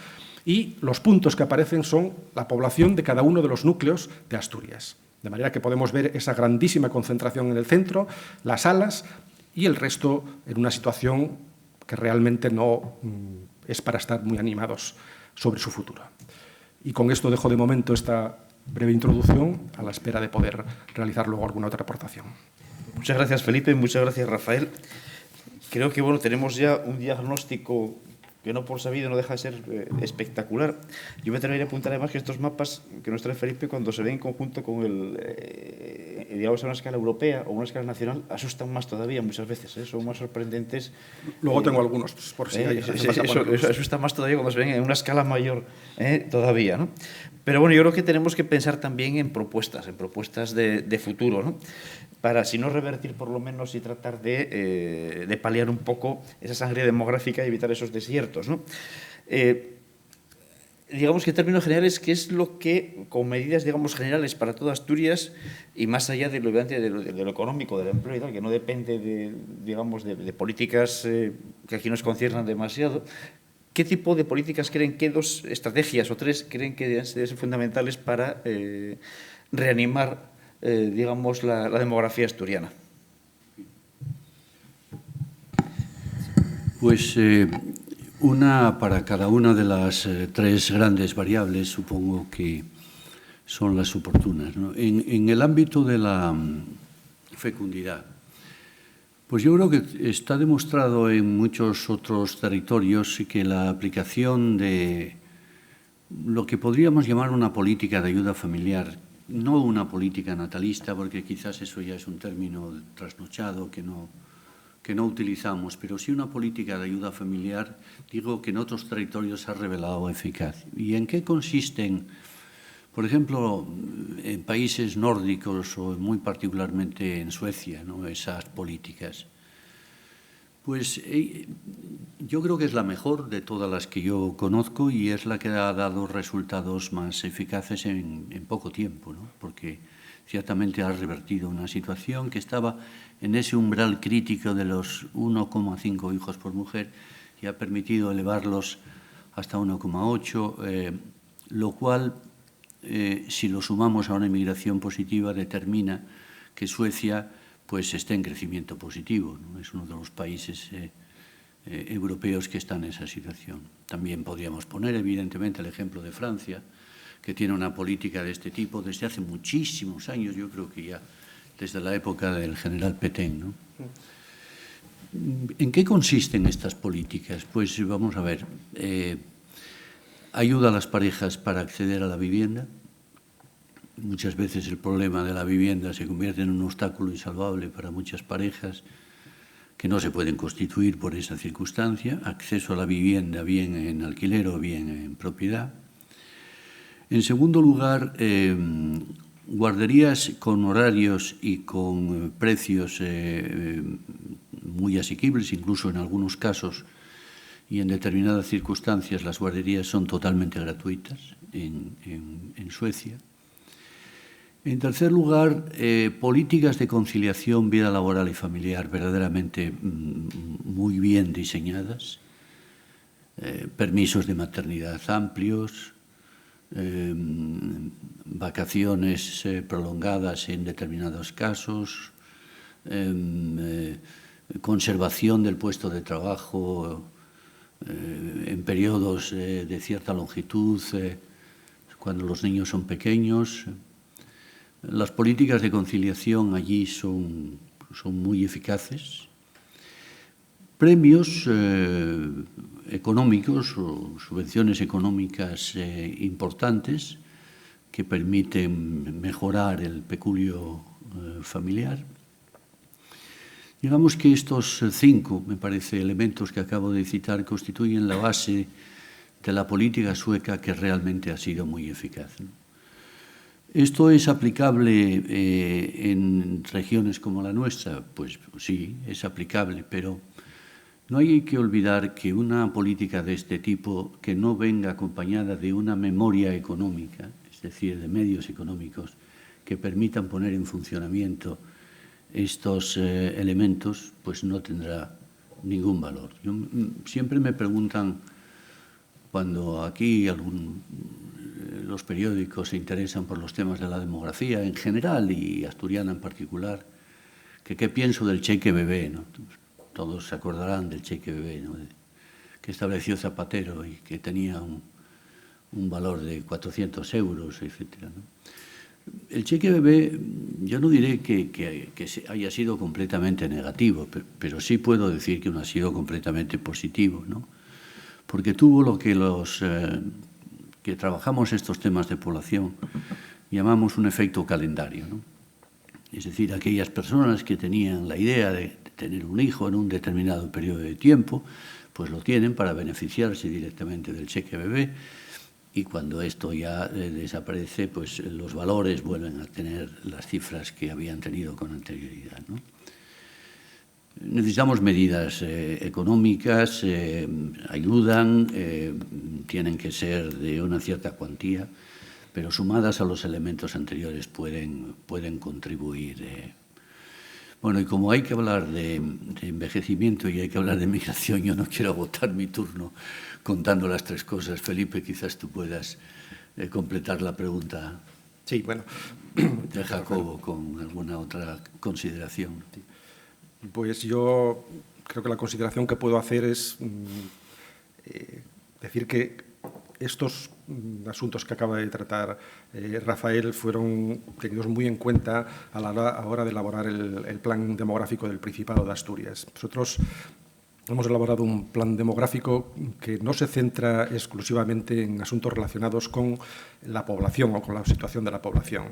y los puntos que aparecen son la población de cada uno de los núcleos de Asturias. De manera que podemos ver esa grandísima concentración en el centro, las alas y el resto en una situación que realmente no es para estar muy animados sobre su futuro. Y con esto dejo de momento esta breve introducción a la espera de poder realizar luego alguna otra aportación. Muchas gracias, Felipe, y muchas gracias, Rafael. Creo que tenemos ya un diagnóstico que no por sabido no deja de ser espectacular. Yo me atrevería a apuntar además que estos mapas que nos trae Felipe, cuando se ven en conjunto con digamos, a una escala europea o una escala nacional, asustan más todavía muchas veces, son más sorprendentes. Luego tengo algunos, por si hay. Eso asusta más todavía cuando se ven en una escala mayor todavía, ¿no? Pero bueno, yo creo que tenemos que pensar también en propuestas de futuro, ¿no? Para, si no revertir por lo menos y tratar de paliar un poco esa sangría demográfica y evitar esos desiertos, ¿no? Digamos que en términos generales, ¿qué es lo que, con medidas, digamos, generales para toda Asturias y más allá de lo económico, del empleo y tal, que no depende de políticas que aquí nos conciernan demasiado, qué tipo de políticas creen, qué dos estrategias o tres creen que deben ser fundamentales para reanimar digamos, la demografía asturiana? Pues una para cada una de las tres grandes variables, supongo que son las oportunas, ¿no? En el ámbito de la fecundidad, pues yo creo que está demostrado en muchos otros territorios que la aplicación de lo que podríamos llamar una política de ayuda familiar, no una política natalista, porque quizás eso ya es un término trasnochado que no utilizamos, pero sí una política de ayuda familiar, digo que en otros territorios se ha revelado eficaz. ¿Y en qué consisten, por ejemplo, en países nórdicos o muy particularmente en Suecia, ¿no?, esas políticas? Pues yo creo que es la mejor de todas las que yo conozco y es la que ha dado resultados más eficaces en poco tiempo, ¿no? Porque ciertamente ha revertido una situación que estaba en ese umbral crítico de los 1,5 hijos por mujer y ha permitido elevarlos hasta 1,8, lo cual, si lo sumamos a una inmigración positiva, determina que Suecia pues está en crecimiento positivo, ¿no? Es uno de los países europeos que está en esa situación. También podríamos poner, evidentemente, el ejemplo de Francia, que tiene una política de este tipo desde hace muchísimos años, yo creo que ya desde la época del general Pétain, ¿no? ¿En qué consisten estas políticas? Pues vamos a ver, ayuda a las parejas para acceder a la vivienda. Muchas veces el problema de la vivienda se convierte en un obstáculo insalvable para muchas parejas que no se pueden constituir por esa circunstancia. Acceso a la vivienda, bien en alquiler o bien en propiedad. En segundo lugar, guarderías con horarios y con precios muy asequibles, incluso en algunos casos y en determinadas circunstancias las guarderías son totalmente gratuitas en Suecia. En tercer lugar, políticas de conciliación vida laboral y familiar verdaderamente muy bien diseñadas, permisos de maternidad amplios, vacaciones prolongadas en determinados casos, conservación del puesto de trabajo en periodos de cierta longitud cuando los niños son pequeños. Las políticas de conciliación allí son muy eficaces. premios económicos o subvenciones económicas importantes que permiten mejorar el peculio familiar. Digamos que estos 5, me parece, elementos que acabo de citar constituyen la base de la política sueca, que realmente ha sido muy eficaz, ¿no? ¿Esto es aplicable en regiones como la nuestra? Pues sí, es aplicable, pero no hay que olvidar que una política de este tipo, que no venga acompañada de una memoria económica, es decir, de medios económicos que permitan poner en funcionamiento estos elementos, pues no tendrá ningún valor. Siempre me preguntan, cuando aquí los periódicos se interesan por los temas de la demografía en general y asturiana en particular, que qué pienso del cheque bebé, ¿no? Todos se acordarán del cheque bebé, ¿no? Que estableció Zapatero y que tenía un valor de 400 euros, etcétera, ¿no? El cheque bebé, yo no diré que haya sido completamente negativo, pero sí puedo decir que no ha sido completamente positivo, ¿no? Porque tuvo lo que los que trabajamos estos temas de población llamamos un efecto calendario, ¿no? Es decir, aquellas personas que tenían la idea de tener un hijo en un determinado periodo de tiempo, pues lo tienen para beneficiarse directamente del cheque bebé, y cuando esto ya desaparece, pues los valores vuelven a tener las cifras que habían tenido con anterioridad, ¿no? Necesitamos medidas económicas, ayudan, tienen que ser de una cierta cuantía, pero sumadas a los elementos anteriores pueden contribuir. Bueno, y como hay que hablar de envejecimiento y hay que hablar de migración, yo no quiero agotar mi turno contando las 3 cosas. Felipe, quizás tú puedas completar la pregunta. Sí, bueno. De Jacobo, con alguna otra consideración. Pues yo creo que la consideración que puedo hacer es decir que estos asuntos que acaba de tratar Rafael fueron tenidos muy en cuenta a la hora de elaborar el plan demográfico del Principado de Asturias. Nosotros hemos elaborado un plan demográfico que no se centra exclusivamente en asuntos relacionados con la población o con la situación de la población.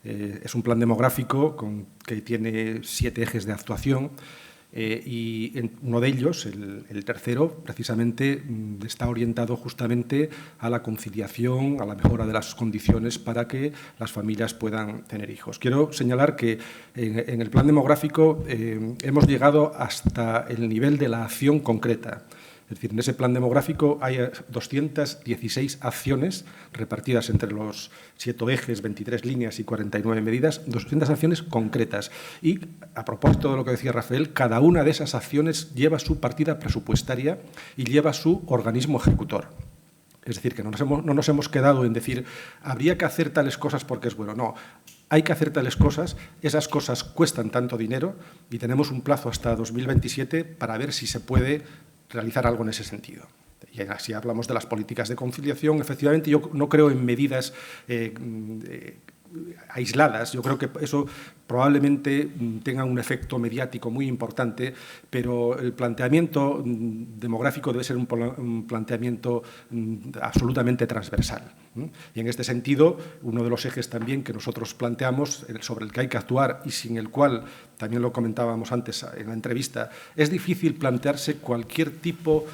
Es un plan demográfico que tiene 7 ejes de actuación y uno de ellos, el tercero, precisamente está orientado justamente a la conciliación, a la mejora de las condiciones para que las familias puedan tener hijos. Quiero señalar que en el plan demográfico hemos llegado hasta el nivel de la acción concreta. Es decir, en ese plan demográfico hay 216 acciones repartidas entre los 7 ejes, 23 líneas y 49 medidas, 200 acciones concretas. Y, a propósito de lo que decía Rafael, cada una de esas acciones lleva su partida presupuestaria y lleva su organismo ejecutor. Es decir, que no nos hemos quedado en decir habría que hacer tales cosas porque es bueno. No, hay que hacer tales cosas, esas cosas cuestan tanto dinero y tenemos un plazo hasta 2027 para ver si se puede realizar algo en ese sentido. Y así hablamos de las políticas de conciliación. Efectivamente, yo no creo en medidas aisladas. Yo creo que eso probablemente tenga un efecto mediático muy importante, pero el planteamiento demográfico debe ser un planteamiento absolutamente transversal. Y en este sentido, uno de los ejes también que nosotros planteamos, sobre el que hay que actuar y sin el cual, también lo comentábamos antes en la entrevista, es difícil plantearse cualquier tipo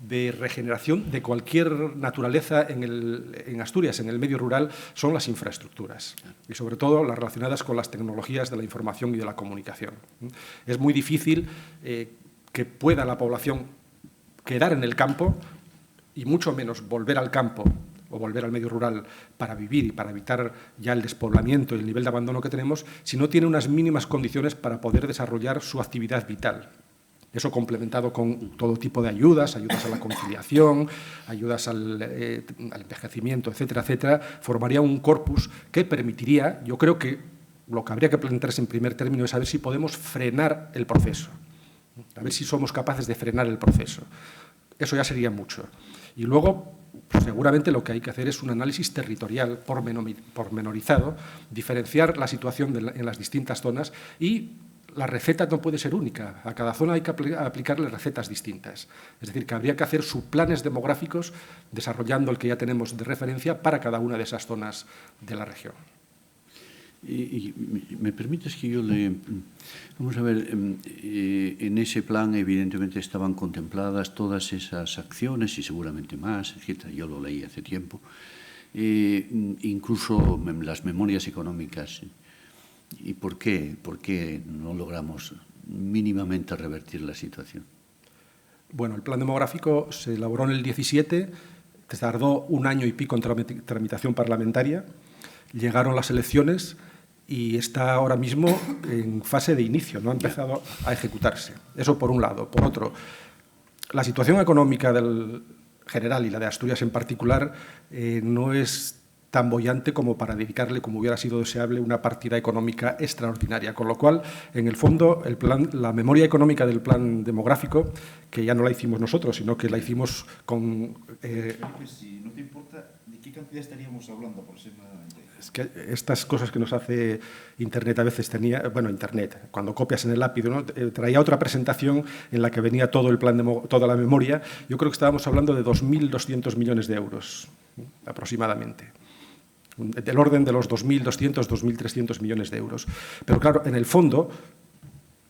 de regeneración de cualquier naturaleza en Asturias, en el medio rural, son las infraestructuras y sobre todo las relacionadas con las tecnologías de la información y de la comunicación. Es muy difícil que pueda la población quedar en el campo y mucho menos volver al campo o volver al medio rural para vivir y para evitar ya el despoblamiento y el nivel de abandono que tenemos, si no tiene unas mínimas condiciones para poder desarrollar su actividad vital. Eso complementado con todo tipo de ayudas, ayudas a la conciliación, ayudas al envejecimiento, etcétera, etcétera, formaría un corpus que permitiría, yo creo que lo que habría que plantearse en primer término es saber si podemos frenar el proceso, a ver si somos capaces de frenar el proceso. Eso ya sería mucho. Y luego, pues seguramente lo que hay que hacer es un análisis territorial pormenorizado, diferenciar la situación en las distintas zonas y la receta no puede ser única. A cada zona hay que aplicarle recetas distintas. Es decir, que habría que hacer subplanes demográficos desarrollando el que ya tenemos de referencia para cada una de esas zonas de la región. Y me permites que yo le... Vamos a ver, en ese plan evidentemente estaban contempladas todas esas acciones y seguramente más, etc. Yo lo leí hace tiempo. Incluso las memorias económicas. ¿Y por qué? ¿Por qué no logramos mínimamente revertir la situación? Bueno, el plan demográfico se elaboró en el 17, tardó 1 año y pico en tramitación parlamentaria, llegaron las elecciones y está ahora mismo en fase de inicio, no ha empezado a ejecutarse. Eso por un lado. Por otro, la situación económica del general y la de Asturias en particular no es tan boyante como para dedicarle, como hubiera sido deseable, una partida económica extraordinaria. Con lo cual, en el fondo, la memoria económica del plan demográfico, que ya no la hicimos nosotros, sino que la hicimos con... Si no te importa, ¿de qué cantidad estaríamos hablando aproximadamente? Es que estas cosas que nos hace Internet a veces tenía... Bueno, Internet, cuando copias en el lápiz, ¿no? Traía otra presentación en la que venía todo el plan, toda la memoria. Yo creo que estábamos hablando de 2.200 millones de euros, aproximadamente. Del orden de los 2.200, 2.300 millones de euros. Pero claro, en el fondo,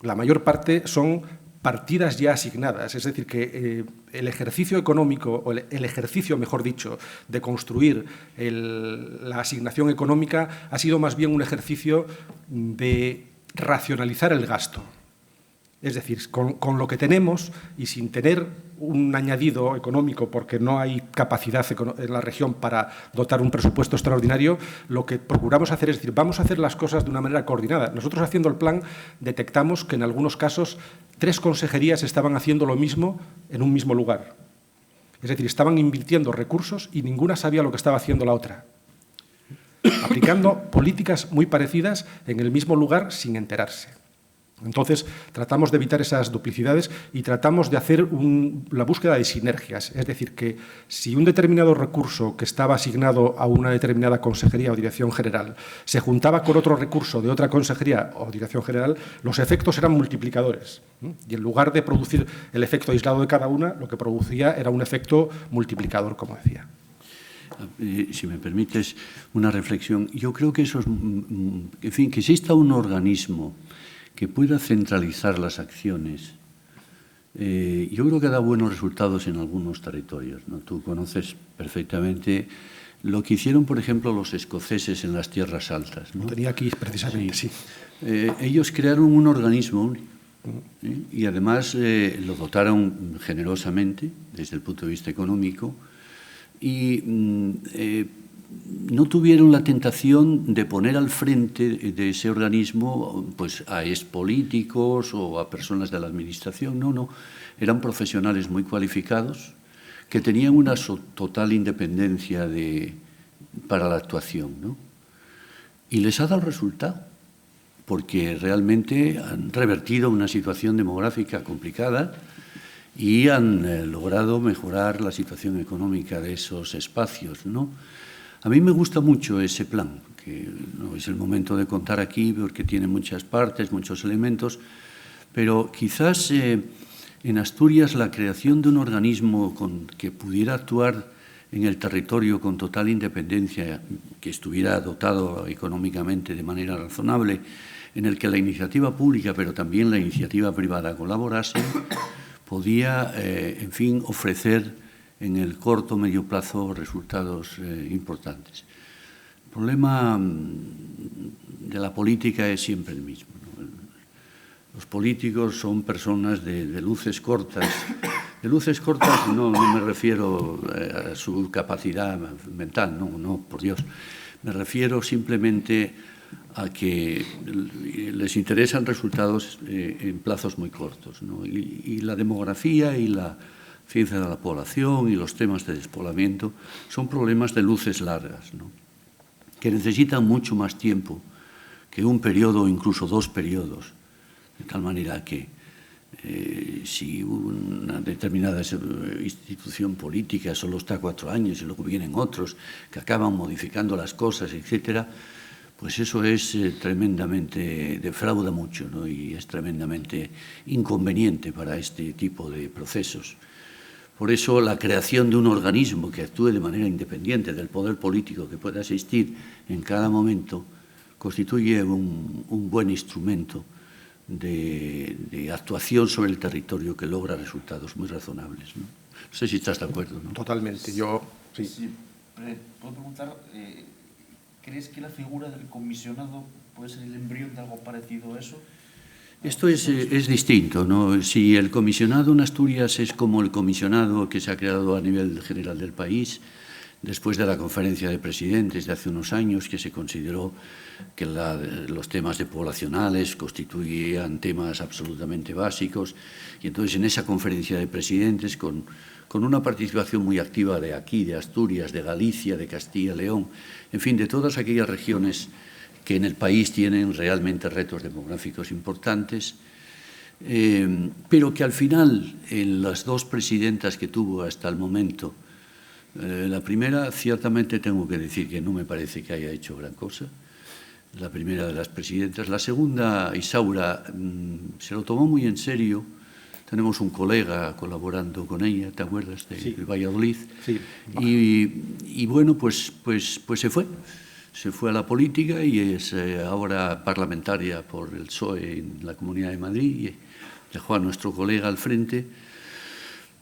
la mayor parte son partidas ya asignadas, es decir, que el ejercicio económico, o el ejercicio, mejor dicho, de construir la asignación económica ha sido más bien un ejercicio de racionalizar el gasto. Es decir, con lo que tenemos y sin tener un añadido económico, porque no hay capacidad en la región para dotar un presupuesto extraordinario, lo que procuramos hacer es decir, vamos a hacer las cosas de una manera coordinada. Nosotros, haciendo el plan, detectamos que en algunos casos 3 consejerías estaban haciendo lo mismo en un mismo lugar. Es decir, estaban invirtiendo recursos y ninguna sabía lo que estaba haciendo la otra, aplicando políticas muy parecidas en el mismo lugar sin enterarse. Entonces, tratamos de evitar esas duplicidades y tratamos de hacer la búsqueda de sinergias. Es decir, que si un determinado recurso que estaba asignado a una determinada consejería o dirección general se juntaba con otro recurso de otra consejería o dirección general, los efectos eran multiplicadores. Y en lugar de producir el efecto aislado de cada una, lo que producía era un efecto multiplicador, como decía. Si me permites una reflexión, yo creo que eso es, en fin, que exista un organismo que pueda centralizar las acciones. Yo creo que da buenos resultados en algunos territorios, ¿no? Tú conoces perfectamente lo que hicieron, por ejemplo, los escoceses en las tierras altas, ¿no? Lo tenía aquí precisamente, sí. Ellos crearon un organismo y además lo dotaron generosamente desde el punto de vista económico y no tuvieron la tentación de poner al frente de ese organismo pues, a expolíticos o a personas de la administración. No, eran profesionales muy cualificados que tenían una total independencia para la actuación, ¿no? Y les ha dado resultado, porque realmente han revertido una situación demográfica complicada y han logrado mejorar la situación económica de esos espacios, ¿no? A mí me gusta mucho ese plan, que no es el momento de contar aquí porque tiene muchas partes, muchos elementos, pero quizás en Asturias la creación de un organismo que pudiera actuar en el territorio con total independencia, que estuviera dotado económicamente de manera razonable, en el que la iniciativa pública, pero también la iniciativa privada colaborasen, podía, en fin, ofrecer en el corto o medio plazo resultados importantes. El problema de la política es siempre el mismo, ¿no? Los políticos son personas de luces cortas. De luces cortas no me refiero a su capacidad mental, no, por Dios. Me refiero simplemente a que les interesan resultados en plazos muy cortos, ¿no? Y la demografía y la ciencia de la población y los temas de despoblamiento son problemas de luces largas, ¿no? Que necesitan mucho más tiempo que un periodo o incluso 2 periodos, de tal manera que si una determinada institución política solo está 4 años y luego vienen otros que acaban modificando las cosas, etcétera, pues eso es tremendamente, defrauda mucho, ¿no? Y es tremendamente inconveniente para este tipo de procesos. Por eso la creación de un organismo que actúe de manera independiente del poder político que pueda existir en cada momento constituye un buen instrumento de actuación sobre el territorio que logra resultados muy razonables, ¿no? No sé si estás de acuerdo, ¿no? Totalmente. Yo, sí. Sí, puedo preguntar, ¿crees que la figura del comisionado puede ser el embrión de algo parecido a eso? Esto es distinto, ¿no? Si el comisionado en Asturias es como el comisionado que se ha creado a nivel general del país, después de la conferencia de presidentes de hace unos años, que se consideró que los temas poblacionales constituían temas absolutamente básicos, y entonces en esa conferencia de presidentes, con una participación muy activa de aquí, de Asturias, de Galicia, de Castilla y León, en fin, de todas aquellas regiones que en el país tienen realmente retos demográficos importantes, pero que al final, en las dos presidentas que tuvo hasta el momento, la primera, ciertamente tengo que decir que no me parece que haya hecho gran cosa, la primera de las presidentas. La segunda, Isaura, se lo tomó muy en serio. Tenemos un colega colaborando con ella, ¿te acuerdas? De Valladolid. Sí. Y bueno, pues se fue. Se fue a la política y es ahora parlamentaria por el PSOE en la Comunidad de Madrid y dejó a nuestro colega al frente.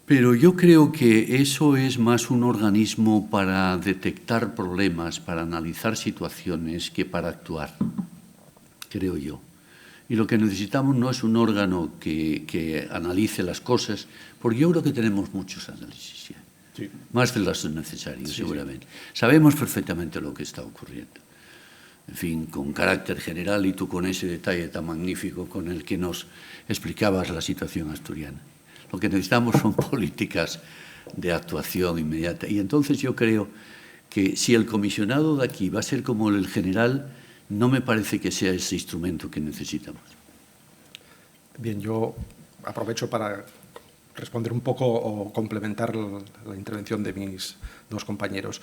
Pero yo creo que eso es más un organismo para detectar problemas, para analizar situaciones que para actuar, creo yo. Y lo que necesitamos no es un órgano que analice las cosas, porque yo creo que tenemos muchos análisis ya. Sí. Más de los necesarios, seguramente. Sabemos perfectamente lo que está ocurriendo. En fin, con carácter general y tú con ese detalle tan magnífico con el que nos explicabas la situación asturiana. Lo que necesitamos son políticas de actuación inmediata. Y entonces yo creo que si el comisionado de aquí va a ser como el general, no me parece que sea ese instrumento que necesitamos. Bien, yo aprovecho para responder un poco o complementar la intervención de mis dos compañeros.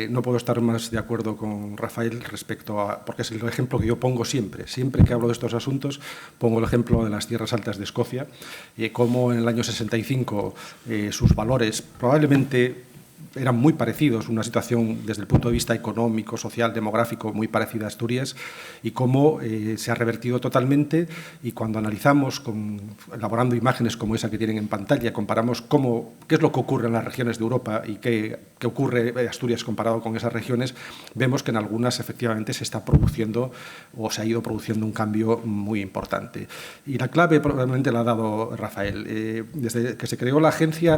No puedo estar más de acuerdo con Rafael respecto a, porque es el ejemplo que yo pongo siempre que hablo de estos asuntos, pongo el ejemplo de las tierras altas de Escocia, cómo en el año 65 sus valores probablemente eran muy parecidos, una situación desde el punto de vista económico, social, demográfico muy parecida a Asturias, y cómo se ha revertido totalmente. Y cuando analizamos, elaborando imágenes como esa que tienen en pantalla, comparamos qué es lo que ocurre en las regiones de Europa y qué ocurre en Asturias comparado con esas regiones, vemos que en algunas efectivamente se está produciendo o se ha ido produciendo un cambio muy importante. Y la clave probablemente la ha dado Rafael. Desde que se creó la agencia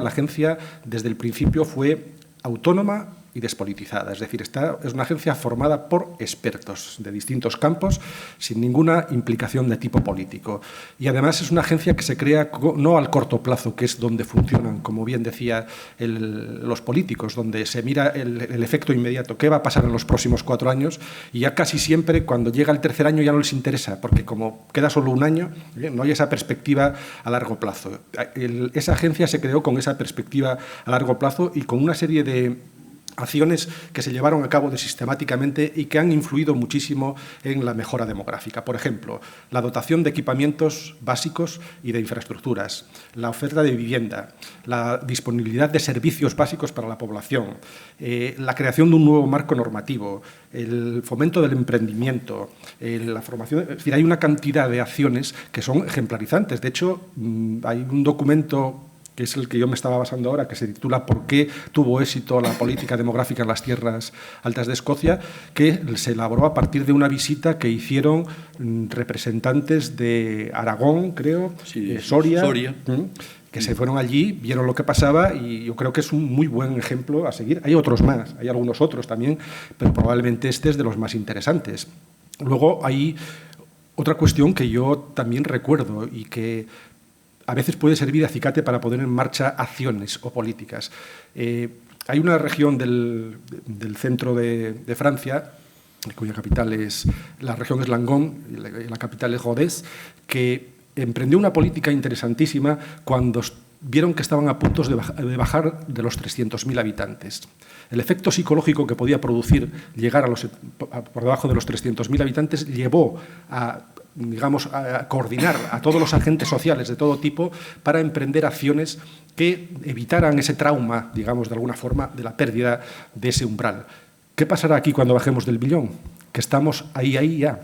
desde el principio fue autónoma y despolitizada. Es decir, es una agencia formada por expertos de distintos campos, sin ninguna implicación de tipo político. Y además es una agencia que se crea no al corto plazo, que es donde funcionan, como bien decía los políticos, donde se mira el efecto inmediato, qué va a pasar en los próximos 4 años, y ya casi siempre cuando llega el tercer año ya no les interesa, porque como queda solo un año, no hay esa perspectiva a largo plazo. Esa agencia se creó con esa perspectiva a largo plazo y con una serie de acciones que se llevaron a cabo sistemáticamente y que han influido muchísimo en la mejora demográfica. Por ejemplo, la dotación de equipamientos básicos y de infraestructuras, la oferta de vivienda, la disponibilidad de servicios básicos para la población, la creación de un nuevo marco normativo, el fomento del emprendimiento, la formación. Es decir, hay una cantidad de acciones que son ejemplarizantes. De hecho, hay un documento que es el que yo me estaba basando ahora, que se titula ¿Por qué tuvo éxito la política demográfica en las tierras altas de Escocia?, que se elaboró a partir de una visita que hicieron representantes de Aragón, creo, Soria, que se fueron allí, vieron lo que pasaba y yo creo que es un muy buen ejemplo a seguir. Hay otros más, hay algunos otros también, pero probablemente este es de los más interesantes. Luego hay otra cuestión que yo también recuerdo y que a veces puede servir de acicate para poner en marcha acciones o políticas. Hay una región del centro de Francia, cuya capital la región es Langon, y la capital es Rodez, que emprendió una política interesantísima cuando vieron que estaban a punto de bajar de los 300.000 habitantes. El efecto psicológico que podía producir llegar por debajo de los 300.000 habitantes llevó a coordinar a todos los agentes sociales de todo tipo para emprender acciones que evitaran ese trauma, digamos, de alguna forma, de la pérdida de ese umbral. ¿Qué pasará aquí cuando bajemos del millón? Que estamos ahí ya.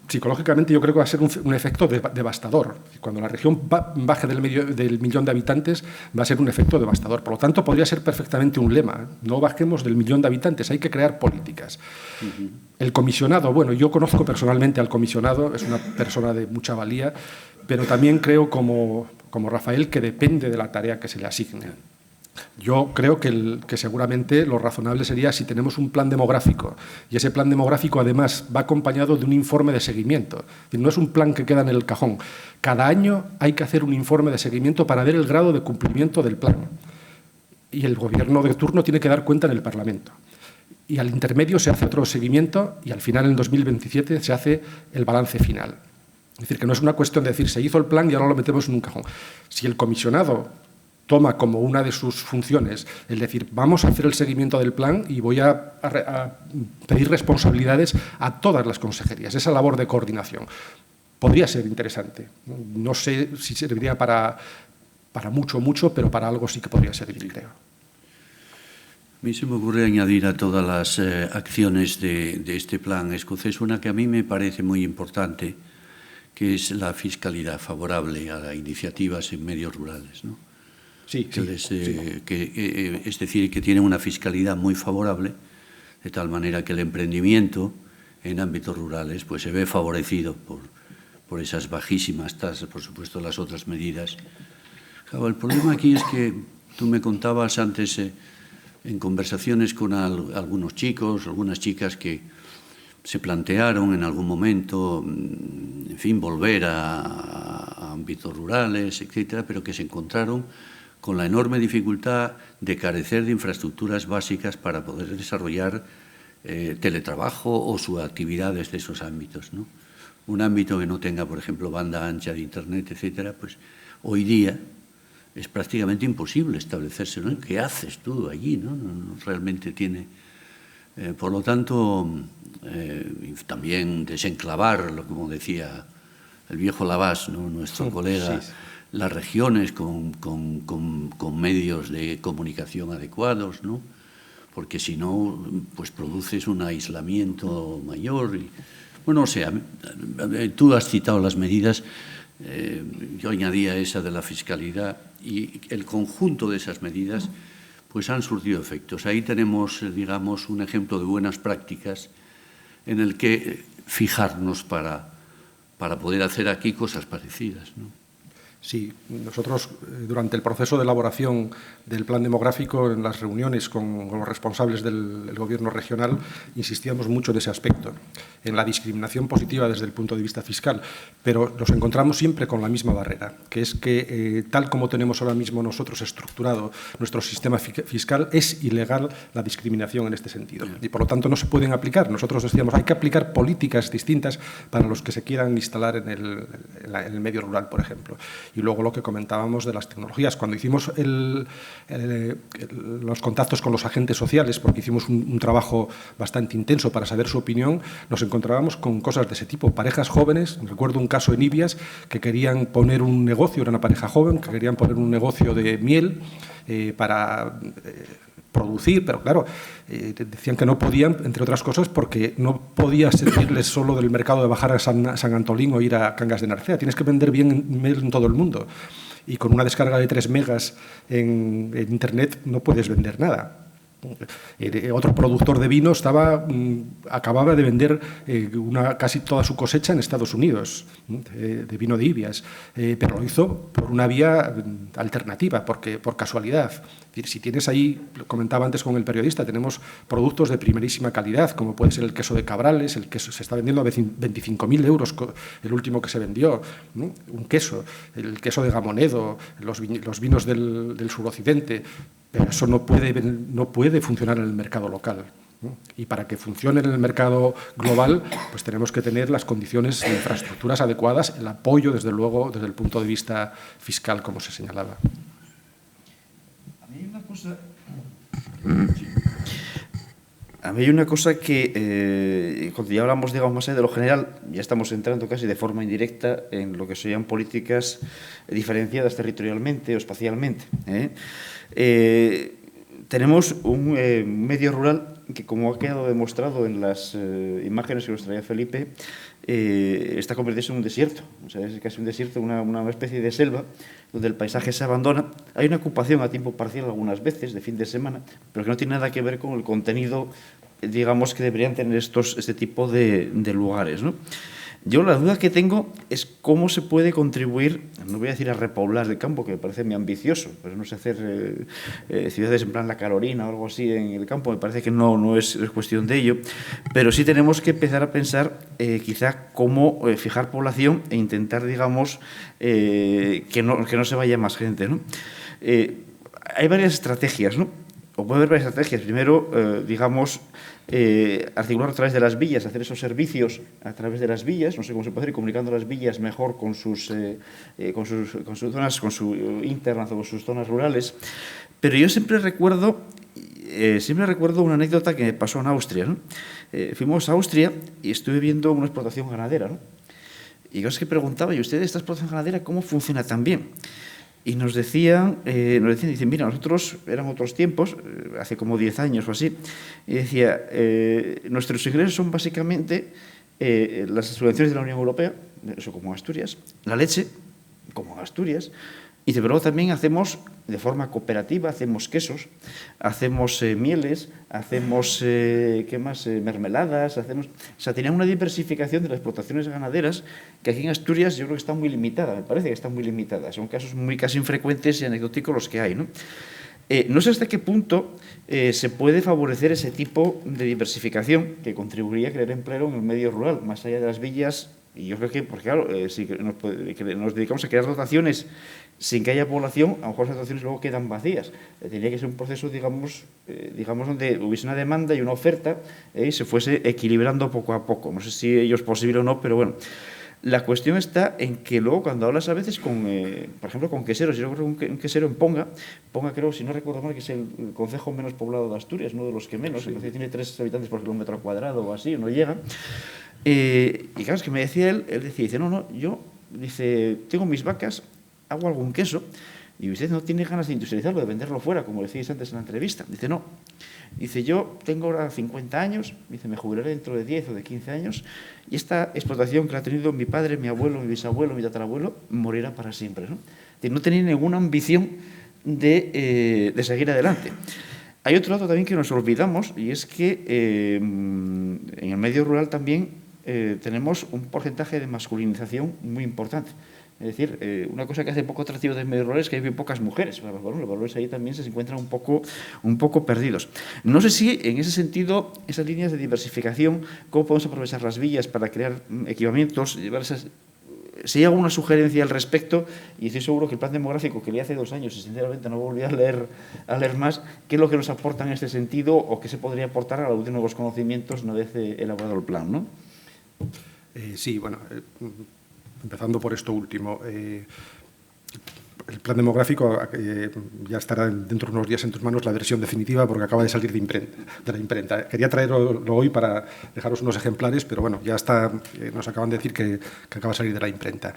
Psicológicamente yo creo que va a ser un efecto devastador. Cuando la región baje del millón de habitantes va a ser un efecto devastador. Por lo tanto, podría ser perfectamente un lema. No bajemos del millón de habitantes, hay que crear políticas. El comisionado, bueno, yo conozco personalmente al comisionado, es una persona de mucha valía, pero también creo como Rafael que depende de la tarea que se le asigne. Yo creo que seguramente lo razonable sería si tenemos un plan demográfico y ese plan demográfico además va acompañado de un informe de seguimiento. Es decir, no es un plan que queda en el cajón. Cada año hay que hacer un informe de seguimiento para ver el grado de cumplimiento del plan. Y el gobierno de turno tiene que dar cuenta en el Parlamento. Y al intermedio se hace otro seguimiento y al final, en 2027, se hace el balance final. Es decir, que no es una cuestión de decir se hizo el plan y ahora lo metemos en un cajón. Si el comisionado toma como una de sus funciones el decir vamos a hacer el seguimiento del plan y voy a pedir responsabilidades a todas las consejerías, esa labor de coordinación. Podría ser interesante. No sé si serviría para mucho, pero para algo sí que podría servir, creo. A mí se me ocurre añadir a todas las acciones de este plan escocés una que a mí me parece muy importante, que es la fiscalidad favorable a iniciativas en medios rurales, ¿no? Sí. Es decir, que tiene una fiscalidad muy favorable, de tal manera que el emprendimiento en ámbitos rurales pues, se ve favorecido por esas bajísimas tasas, por supuesto las otras medidas. Claro, el problema aquí es que tú me contabas antes en conversaciones con algunos chicos, algunas chicas que se plantearon en algún momento, en fin, volver a ámbitos rurales, etcétera, pero que se encontraron con la enorme dificultad de carecer de infraestructuras básicas para poder desarrollar teletrabajo o su actividad desde esos ámbitos, ¿no? Un ámbito que no tenga, por ejemplo, banda ancha de Internet, etcétera, pues hoy día es prácticamente imposible establecerse, ¿no? ¿Qué haces tú allí, no? No realmente tiene... por lo tanto, también desenclavar, como decía el viejo Lavás, ¿no? Nuestro colega... Sí. Las regiones con medios de comunicación adecuados, ¿no? Porque si no, pues produces un aislamiento mayor. Bueno, o sea, tú has citado las medidas, yo añadía esa de la fiscalidad y el conjunto de esas medidas pues han surtido efectos. Ahí tenemos, digamos, un ejemplo de buenas prácticas en el que fijarnos para poder hacer aquí cosas parecidas, ¿no? Sí, nosotros durante el proceso de elaboración del plan demográfico, en las reuniones con los responsables del gobierno regional, insistíamos mucho en ese aspecto, en la discriminación positiva desde el punto de vista fiscal, pero nos encontramos siempre con la misma barrera, que es que tal como tenemos ahora mismo nosotros estructurado nuestro sistema fiscal, es ilegal la discriminación en este sentido y por lo tanto no se pueden aplicar. Nosotros decíamos hay que aplicar políticas distintas para los que se quieran instalar en el medio rural, por ejemplo. Y luego lo que comentábamos de las tecnologías. Cuando hicimos los contactos con los agentes sociales, porque hicimos un trabajo bastante intenso para saber su opinión, nos encontrábamos con cosas de ese tipo. Parejas jóvenes, recuerdo un caso en Ibias, que querían poner un negocio, era una pareja joven, que querían poner un negocio de miel para... producir, pero claro, decían que no podían, entre otras cosas, porque no podía servirles solo del mercado de bajar a San Antolín o ir a Cangas de Narcea. Tienes que vender bien en todo el mundo. Y con una descarga de 3 megas en Internet no puedes vender nada. Otro productor de vino acababa de vender casi toda su cosecha en Estados Unidos, de vino de Ibias, pero lo hizo por una vía alternativa, por casualidad. Es decir, si tienes ahí, lo comentaba antes con el periodista, tenemos productos de primerísima calidad, como puede ser el queso de Cabrales, el queso se está vendiendo a 25.000 euros, el último que se vendió, ¿no? Un queso, el queso de Gamonedo, los vinos del suroccidente. Pero eso no puede funcionar en el mercado local. Y para que funcione en el mercado global, pues tenemos que tener las condiciones de infraestructuras adecuadas, el apoyo, desde luego, desde el punto de vista fiscal, como se señalaba. A mí hay una cosa que, cuando ya hablamos, digamos, más allá de lo general, ya estamos entrando casi de forma indirecta en lo que serían políticas diferenciadas territorialmente o espacialmente. Tenemos un medio rural que, como ha quedado demostrado en las imágenes que nos traía Felipe, está convirtiéndose en un desierto. O sea, es casi un desierto, una especie de selva, donde el paisaje se abandona. Hay una ocupación a tiempo parcial algunas veces, de fin de semana, pero que no tiene nada que ver con el contenido, digamos, que deberían tener este tipo de lugares, ¿no? Yo la duda que tengo es cómo se puede contribuir, no voy a decir a repoblar el campo, que me parece muy ambicioso, pero no sé hacer ciudades en plan La Carolina o algo así en el campo, me parece que no es cuestión de ello, pero sí tenemos que empezar a pensar quizá cómo fijar población e intentar, digamos, que no se vaya más gente, ¿no? Hay varias estrategias, ¿no? O puede haber varias estrategias. Primero, digamos, articular a través de las villas, hacer esos servicios a través de las villas, no sé cómo se puede hacer, comunicando las villas mejor con sus zonas, con su internet o con sus zonas rurales. Pero yo siempre recuerdo una anécdota que me pasó en Austria, ¿no? Fuimos a Austria y estuve viendo una explotación ganadera, ¿no? Y yo es que preguntaba, ¿y usted esta explotación ganadera cómo funciona tan bien? Y nos decían, dicen, mira, nosotros eran otros tiempos, hace como 10 años o así, y decía, nuestros ingresos son básicamente las subvenciones de la Unión Europea, eso como Asturias, la leche, como Asturias, y de luego también hacemos de forma cooperativa, hacemos quesos, hacemos mieles, hacemos, ¿qué más?, mermeladas, hacemos... O sea, tenían una diversificación de las explotaciones ganaderas que aquí en Asturias yo creo que está muy limitada, me parece que está muy limitada. Son casos casi infrecuentes y anecdóticos los que hay, ¿no? No sé hasta qué punto se puede favorecer ese tipo de diversificación que contribuiría a crear empleo en el medio rural, más allá de las villas. Y yo creo que, porque claro, si nos dedicamos a crear dotaciones sin que haya población, a lo mejor esas dotaciones luego quedan vacías. Tendría que ser un proceso, digamos, donde hubiese una demanda y una oferta y se fuese equilibrando poco a poco. No sé si ello es posible o no, pero bueno. La cuestión está en que luego cuando hablas a veces con, por ejemplo, con queseros, yo creo que un quesero en Ponga, creo, si no recuerdo mal, que es el concejo menos poblado de Asturias, uno de los que menos, tiene 3 habitantes por kilómetro cuadrado o así, no llega. Y claro, es que me decía él dice, no, yo, dice, tengo mis vacas, hago algún queso, y usted no tiene ganas de industrializarlo, de venderlo fuera, como decíais antes en la entrevista. Dice, no. Dice, yo tengo ahora 50 años, dice, me jubilaré dentro de 10 o de 15 años, y esta explotación que la ha tenido mi padre, mi abuelo, mi bisabuelo, mi tatarabuelo, morirá para siempre, ¿no? Dice, no tenía ninguna ambición de seguir adelante. Hay otro lado también que nos olvidamos, y es que en el medio rural también tenemos un porcentaje de masculinización muy importante. Es decir, una cosa que hace poco atractivo de medio rural es que hay muy pocas mujeres. Bueno, los valores ahí también se encuentran un poco perdidos. No sé si, en ese sentido, esas líneas de diversificación, cómo podemos aprovechar las villas para crear equipamientos, llevar esas... Si hay alguna sugerencia al respecto, y estoy seguro que el plan demográfico que leí hace 2 años, y sinceramente no volví a leer más, qué es lo que nos aporta en este sentido o qué se podría aportar a la luz de nuevos conocimientos una vez elaborado el plan, ¿no? Sí, bueno... Empezando por esto último, el plan demográfico ya estará dentro de unos días en tus manos la versión definitiva porque acaba de salir de la imprenta. Quería traerlo hoy para dejaros unos ejemplares, pero bueno, ya está, nos acaban de decir que acaba de salir de la imprenta.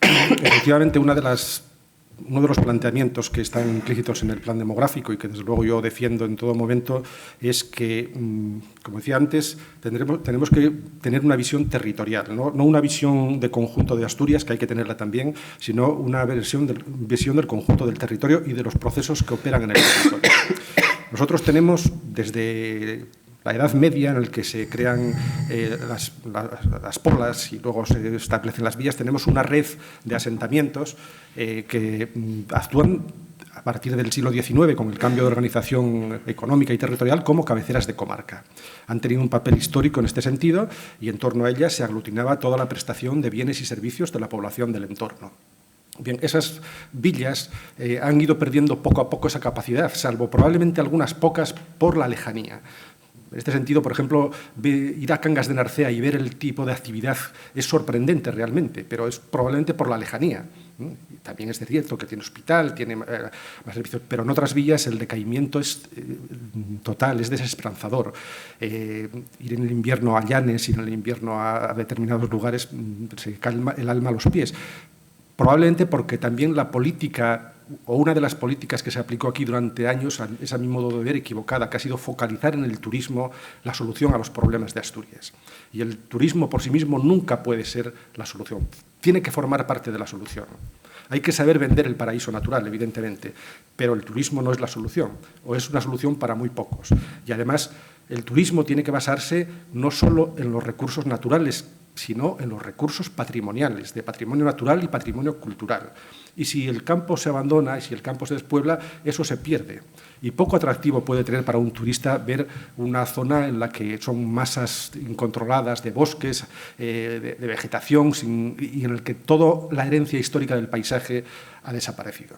Efectivamente, uno de los planteamientos que están implícitos en el plan demográfico y que desde luego yo defiendo en todo momento es que, como decía antes, tenemos que tener una visión territorial, no una visión de conjunto de Asturias, que hay que tenerla también, sino una visión del conjunto del territorio y de los procesos que operan en el territorio. Nosotros tenemos desde la Edad Media, en el que se crean las polas y luego se establecen las villas, tenemos una red de asentamientos que actúan a partir del siglo XIX, con el cambio de organización económica y territorial, como cabeceras de comarca. Han tenido un papel histórico en este sentido y en torno a ellas se aglutinaba toda la prestación de bienes y servicios de la población del entorno. Bien, esas villas han ido perdiendo poco a poco esa capacidad, salvo probablemente algunas pocas por la lejanía. En este sentido, por ejemplo, ir a Cangas de Narcea y ver el tipo de actividad es sorprendente realmente, pero es probablemente por la lejanía. También es cierto que tiene hospital, tiene más servicios, pero en otras villas el decaimiento es total, es desesperanzador. Ir en el invierno a Llanes, ir en el invierno a determinados lugares, se calma el alma a los pies. Probablemente porque también la política, o una de las políticas que se aplicó aquí durante años, es a mi modo de ver equivocada, que ha sido focalizar en el turismo la solución a los problemas de Asturias. Y el turismo por sí mismo nunca puede ser la solución, tiene que formar parte de la solución. Hay que saber vender el paraíso natural, evidentemente, pero el turismo no es la solución, o es una solución para muy pocos. Y además, el turismo tiene que basarse no solo en los recursos naturales, sino en los recursos patrimoniales, de patrimonio natural y patrimonio cultural. Y si el campo se abandona y si el campo se despuebla, eso se pierde. Y poco atractivo puede tener para un turista ver una zona en la que son masas incontroladas de bosques, de vegetación, y en el que toda la herencia histórica del paisaje ha desaparecido.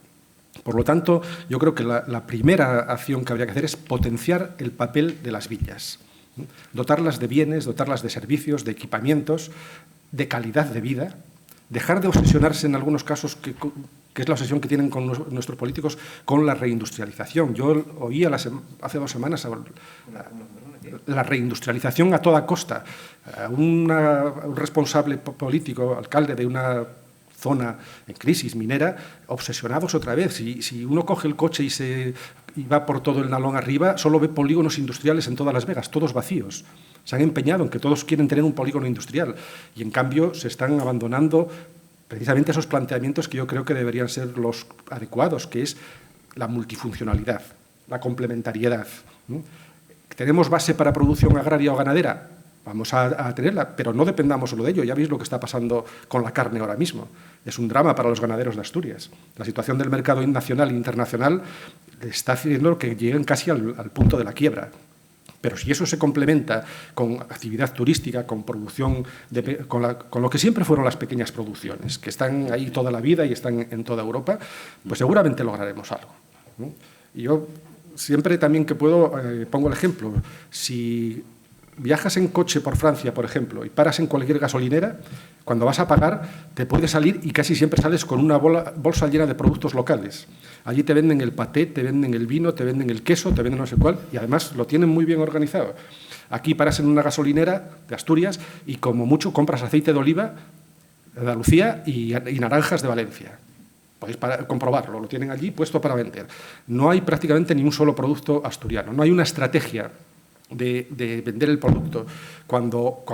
Por lo tanto, yo creo que la primera acción que habría que hacer es potenciar el papel de las villas. Dotarlas de bienes, dotarlas de servicios, de equipamientos, de calidad de vida, dejar de obsesionarse en algunos casos, que es la obsesión que tienen con nuestros políticos, con la reindustrialización. Yo oí hace 2 semanas la reindustrialización a toda costa. Un responsable político, alcalde de una zona en crisis minera, obsesionados otra vez. Si uno coge el coche y va por todo el Nalón arriba, solo ve polígonos industriales en todas Las Vegas, todos vacíos. Se han empeñado en que todos quieren tener un polígono industrial y, en cambio, se están abandonando precisamente esos planteamientos que yo creo que deberían ser los adecuados, que es la multifuncionalidad, la complementariedad. ¿Tenemos base para producción agraria o ganadera? Vamos a tenerla, pero no dependamos solo de ello. Ya veis lo que está pasando con la carne ahora mismo. Es un drama para los ganaderos de Asturias. La situación del mercado nacional e internacional está haciendo que lleguen casi al punto de la quiebra. Pero si eso se complementa con actividad turística, con producción, con lo que siempre fueron las pequeñas producciones, que están ahí toda la vida y están en toda Europa, pues seguramente lograremos algo. Y yo siempre también que puedo pongo el ejemplo. Si viajas en coche por Francia, por ejemplo, y paras en cualquier gasolinera, cuando vas a pagar te puedes salir y casi siempre sales con una bolsa llena de productos locales. Allí te venden el paté, te venden el vino, te venden el queso, te venden no sé cuál, y además lo tienen muy bien organizado. Aquí paras en una gasolinera de Asturias y como mucho compras aceite de oliva de Andalucía y naranjas de Valencia. Podéis comprobarlo, lo tienen allí puesto para vender. No hay prácticamente ni un solo producto asturiano, no hay una estrategia de vender el producto. Cuando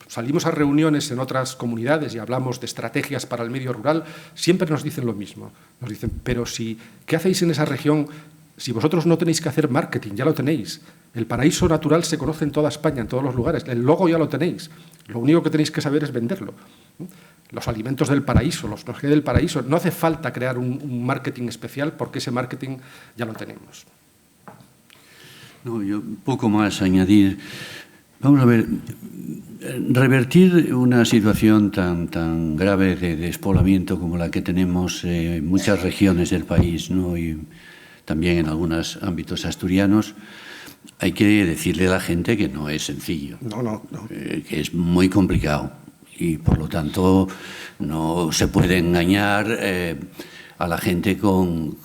salimos a reuniones en otras comunidades y hablamos de estrategias para el medio rural, siempre nos dicen lo mismo. Nos dicen, pero ¿qué hacéis en esa región si vosotros no tenéis que hacer marketing? Ya lo tenéis. El paraíso natural se conoce en toda España, en todos los lugares. El logo ya lo tenéis. Lo único que tenéis que saber es venderlo. Los alimentos del paraíso, los noje del paraíso. No hace falta crear un marketing especial porque ese marketing ya lo tenemos. No, yo poco más añadir. Vamos a ver, revertir una situación tan grave de despoblamiento como la que tenemos en muchas regiones del país, ¿no? Y también en algunos ámbitos asturianos, hay que decirle a la gente que no es sencillo, no. Que es muy complicado y, por lo tanto, no se puede engañar a la gente con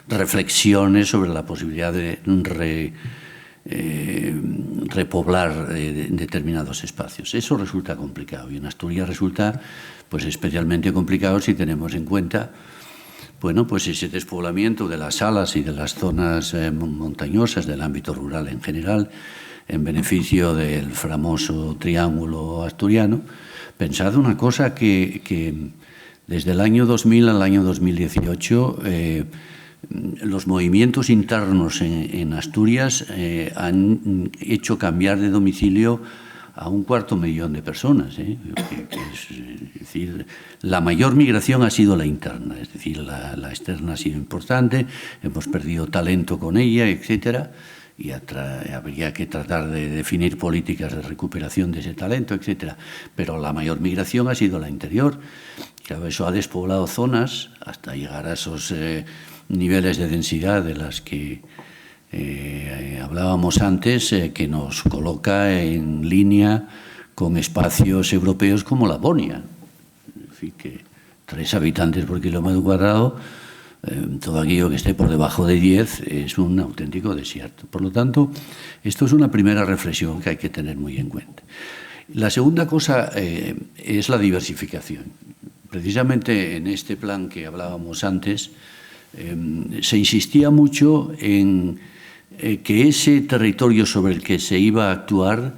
reflexiones sobre la posibilidad de repoblar determinados espacios. Eso resulta complicado y en Asturias resulta pues especialmente complicado si tenemos en cuenta pues ese despoblamiento de las salas y de las zonas montañosas del ámbito rural en general en beneficio del famoso triángulo asturiano. Pensad una cosa que desde el año 2000 al año 2018 los movimientos internos en Asturias han hecho cambiar de domicilio a 250.000 de personas. Es decir, la mayor migración ha sido la interna, es decir, la externa ha sido importante, hemos perdido talento con ella, etcétera, y habría que tratar de definir políticas de recuperación de ese talento, etcétera. Pero la mayor migración ha sido la interior. Claro, eso ha despoblado zonas hasta llegar a esos niveles de densidad de las que Hablábamos antes que nos coloca en línea con espacios europeos como Laponia. En fin, que 3 habitantes por kilómetro cuadrado, todo aquello que esté por debajo de 10 es un auténtico desierto. Por lo tanto, esto es una primera reflexión que hay que tener muy en cuenta. La segunda cosa es la diversificación. Precisamente en este plan que hablábamos antes, se insistía mucho en que ese territorio sobre el que se iba a actuar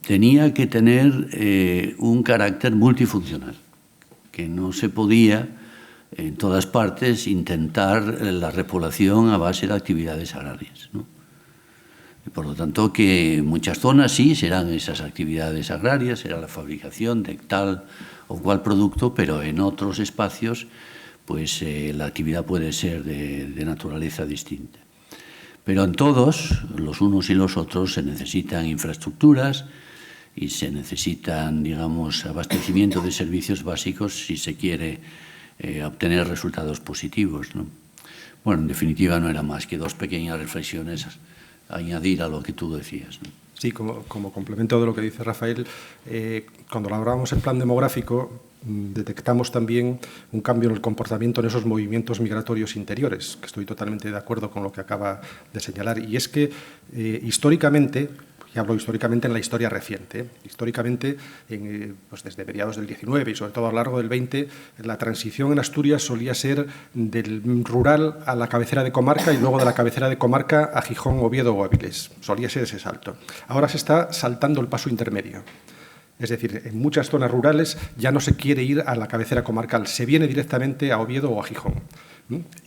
tenía que tener un carácter multifuncional, que no se podía en todas partes intentar la repoblación a base de actividades agrarias, ¿no? Y por lo tanto, que en muchas zonas sí serán esas actividades agrarias, será la fabricación de tal o cual producto, pero en otros espacios pues la actividad puede ser de naturaleza distinta. Pero en todos, los unos y los otros, se necesitan infraestructuras y se necesitan, digamos, abastecimiento de servicios básicos si se quiere obtener resultados positivos, ¿no? Bueno, en definitiva, no era más que 2 pequeñas reflexiones a añadir a lo que tú decías, ¿no? Sí, como complemento de lo que dice Rafael, cuando elaboramos el plan demográfico detectamos también un cambio en el comportamiento en esos movimientos migratorios interiores, que estoy totalmente de acuerdo con lo que acaba de señalar, y es que históricamente, y hablo históricamente en la historia reciente, históricamente pues desde mediados del 19 y sobre todo a lo largo del 20, la transición en Asturias solía ser del rural a la cabecera de comarca y luego de la cabecera de comarca a Gijón, Oviedo o Áviles. Solía ser ese salto. Ahora se está saltando el paso intermedio. Es decir, en muchas zonas rurales ya no se quiere ir a la cabecera comarcal, se viene directamente a Oviedo o a Gijón.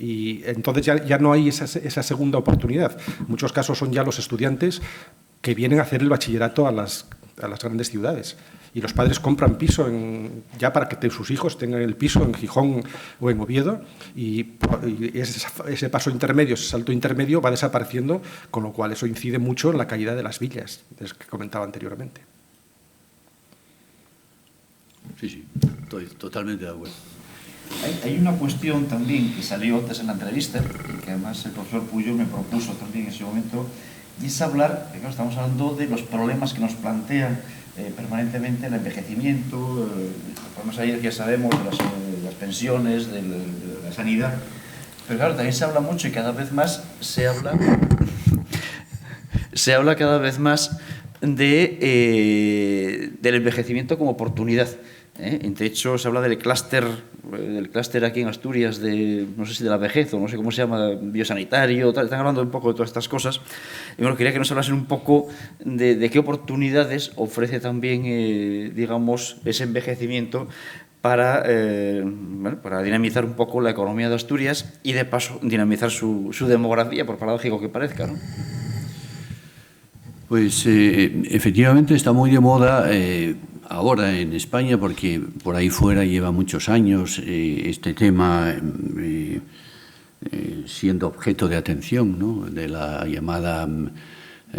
Y entonces ya no hay esa segunda oportunidad. En muchos casos son ya los estudiantes que vienen a hacer el bachillerato a las grandes ciudades. Y los padres compran piso ya para que sus hijos tengan el piso en Gijón o en Oviedo, y ese paso intermedio, ese salto intermedio va desapareciendo, con lo cual eso incide mucho en la caída de las villas, de las que comentaba anteriormente. Sí, estoy totalmente de acuerdo. Hay una cuestión también que salió antes en la entrevista, que además el profesor Puyol me propuso también en ese momento, y es hablar, claro, estamos hablando de los problemas que nos plantean permanentemente el envejecimiento, podemos ir, ya sabemos, de las pensiones, de la sanidad, pero claro, también se habla mucho y cada vez más se habla cada vez más del envejecimiento como oportunidad. De hecho, se habla del clúster aquí en Asturias, no sé si de la vejez o no sé cómo se llama, biosanitario, están hablando un poco de todas estas cosas. Y bueno, quería que nos hablasen un poco de qué oportunidades ofrece también, digamos, ese envejecimiento para dinamizar un poco la economía de Asturias y, de paso, dinamizar su demografía, por paradójico que parezca, ¿no? Pues efectivamente está muy de moda ahora en España, porque por ahí fuera lleva muchos años este tema siendo objeto de atención, ¿no?, de la llamada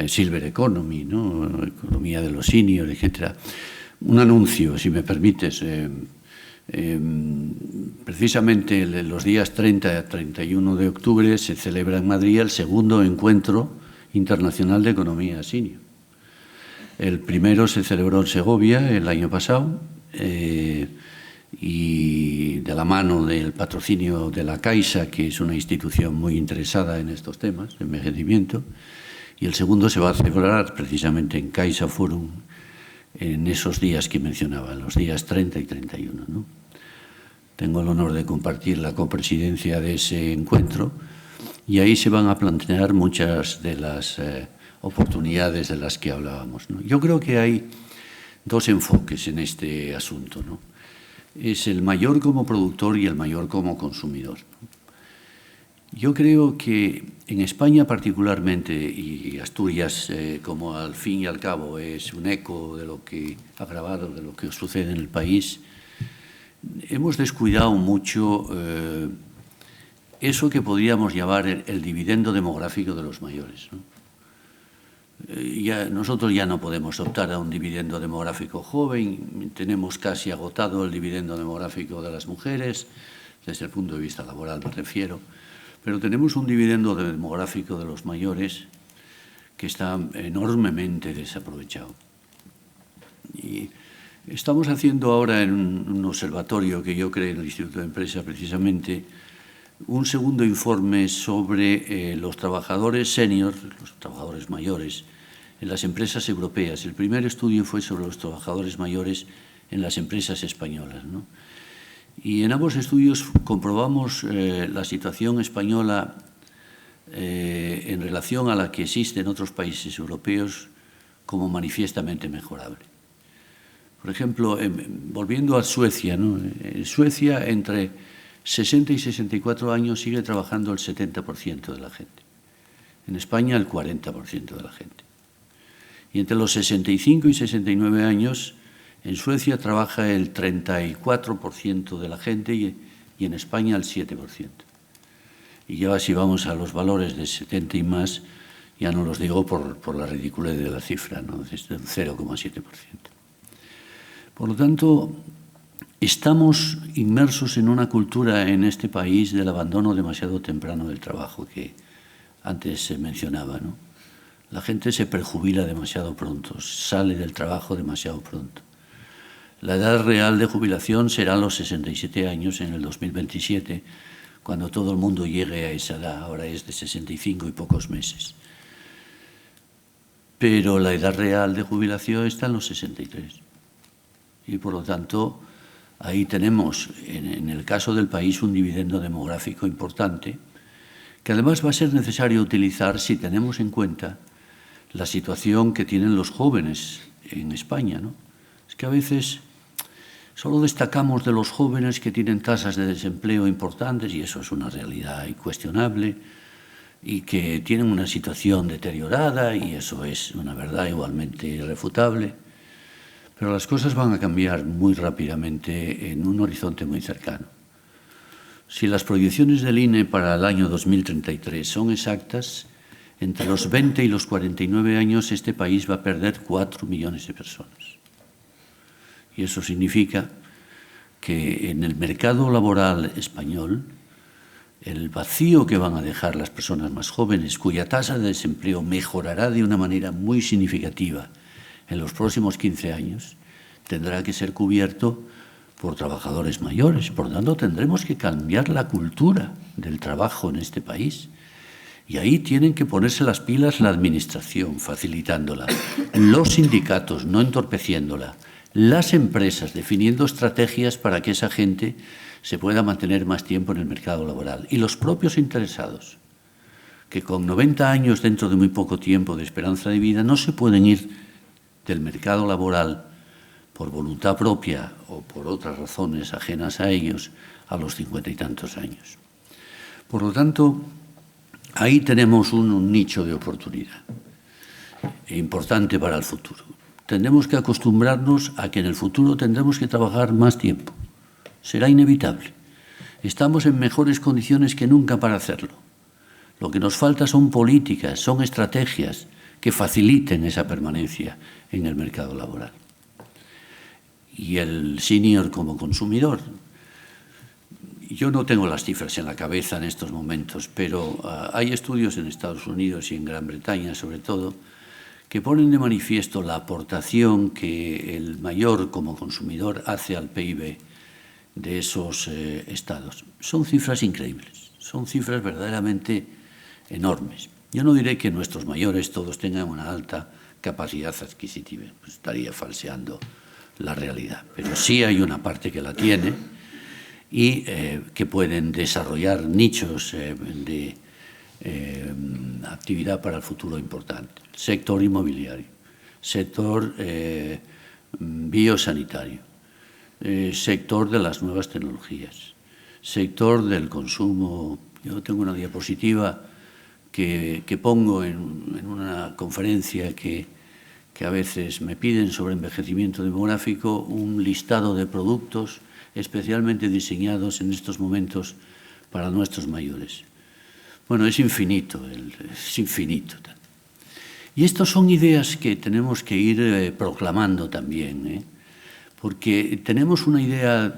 Silver Economy, ¿no?, economía de los seniors, etc. Un anuncio, si me permites. Precisamente los días 30 y 31 de octubre se celebra en Madrid el segundo encuentro internacional de economía senior. El primero se celebró en Segovia el año pasado y de la mano del patrocinio de la Caixa, que es una institución muy interesada en estos temas de envejecimiento, y el segundo se va a celebrar precisamente en Caixa Forum en esos días que mencionaba, los días 30 y 31, ¿no? Tengo el honor de compartir la copresidencia de ese encuentro y ahí se van a plantear muchas de las oportunidades de las que hablábamos, ¿no? Yo creo que hay 2 enfoques en este asunto, ¿no? Es el mayor como productor y el mayor como consumidor, ¿no? Yo creo que en España particularmente, y Asturias como al fin y al cabo es un eco de lo que ha grabado, de lo que sucede en el país, hemos descuidado mucho eso que podríamos llamar el dividendo demográfico de los mayores, ¿no? Nosotros ya no podemos optar a un dividendo demográfico joven, tenemos casi agotado el dividendo demográfico de las mujeres, desde el punto de vista laboral me refiero, pero tenemos un dividendo demográfico de los mayores que está enormemente desaprovechado. Y estamos haciendo ahora en un observatorio que yo creé en el Instituto de Empresa precisamente un segundo informe sobre los trabajadores senior, los trabajadores mayores, en las empresas europeas. El primer estudio fue sobre los trabajadores mayores en las empresas españolas, ¿no? Y en ambos estudios comprobamos la situación española en relación a la que existe en otros países europeos como manifiestamente mejorable. Por ejemplo, volviendo a Suecia, ¿no? En Suecia, entre 60 y 64 años sigue trabajando el 70% de la gente. En España, el 40% de la gente. Y entre los 65 y 69 años, en Suecia trabaja el 34% de la gente y en España el 7%. Y ya si vamos a los valores de 70 y más, ya no los digo por la ridiculez de la cifra, ¿no? Es del 0,7%. Por lo tanto, estamos inmersos en una cultura en este país del abandono demasiado temprano del trabajo que antes se mencionaba, ¿no? La gente se prejubila demasiado pronto, sale del trabajo demasiado pronto. La edad real de jubilación será a los 67 años en el 2027, cuando todo el mundo llegue a esa edad. Ahora es de 65 y pocos meses. Pero la edad real de jubilación está en los 63. Y por lo tanto, ahí tenemos, en el caso del país, un dividendo demográfico importante, que además va a ser necesario utilizar si tenemos en cuenta la situación que tienen los jóvenes en España, ¿no? Es que a veces solo destacamos de los jóvenes que tienen tasas de desempleo importantes, y eso es una realidad incuestionable, y que tienen una situación deteriorada, y eso es una verdad igualmente irrefutable. Pero las cosas van a cambiar muy rápidamente en un horizonte muy cercano. Si las proyecciones del INE para el año 2033 son exactas, entre los 20 y los 49 años este país va a perder 4 millones de personas. Y eso significa que en el mercado laboral español, el vacío que van a dejar las personas más jóvenes, cuya tasa de desempleo mejorará de una manera muy significativa en los próximos 15 años, tendrá que ser cubierto por trabajadores mayores. Por tanto, tendremos que cambiar la cultura del trabajo en este país. Y ahí tienen que ponerse las pilas la administración, facilitándola, los sindicatos, no entorpeciéndola, las empresas, definiendo estrategias para que esa gente se pueda mantener más tiempo en el mercado laboral, y los propios interesados, que con 90 años dentro de muy poco tiempo de esperanza de vida no se pueden ir del mercado laboral por voluntad propia o por otras razones ajenas a ellos a los 50 y tantos años. Por lo tanto, ahí tenemos un nicho de oportunidad importante para el futuro. Tendremos que acostumbrarnos a que en el futuro tendremos que trabajar más tiempo. Será inevitable. Estamos en mejores condiciones que nunca para hacerlo. Lo que nos falta son políticas, son estrategias que faciliten esa permanencia en el mercado laboral. Y el senior como consumidor. Yo no tengo las cifras en la cabeza en estos momentos, pero hay estudios en Estados Unidos y en Gran Bretaña, sobre todo, que ponen de manifiesto la aportación que el mayor como consumidor hace al PIB de esos estados. Son cifras increíbles, son cifras verdaderamente enormes. Yo no diré que nuestros mayores todos tengan una alta capacidad adquisitiva, pues estaría falseando la realidad, pero sí hay una parte que la tiene y que pueden desarrollar nichos de actividad para el futuro importante. Sector inmobiliario, sector biosanitario, sector de las nuevas tecnologías, sector del consumo. Yo tengo una diapositiva que pongo en una conferencia que a veces me piden sobre envejecimiento demográfico, un listado de productos especialmente diseñados en estos momentos para nuestros mayores. Bueno, es infinito, es infinito. Y estas son ideas que tenemos que ir proclamando también, porque tenemos una idea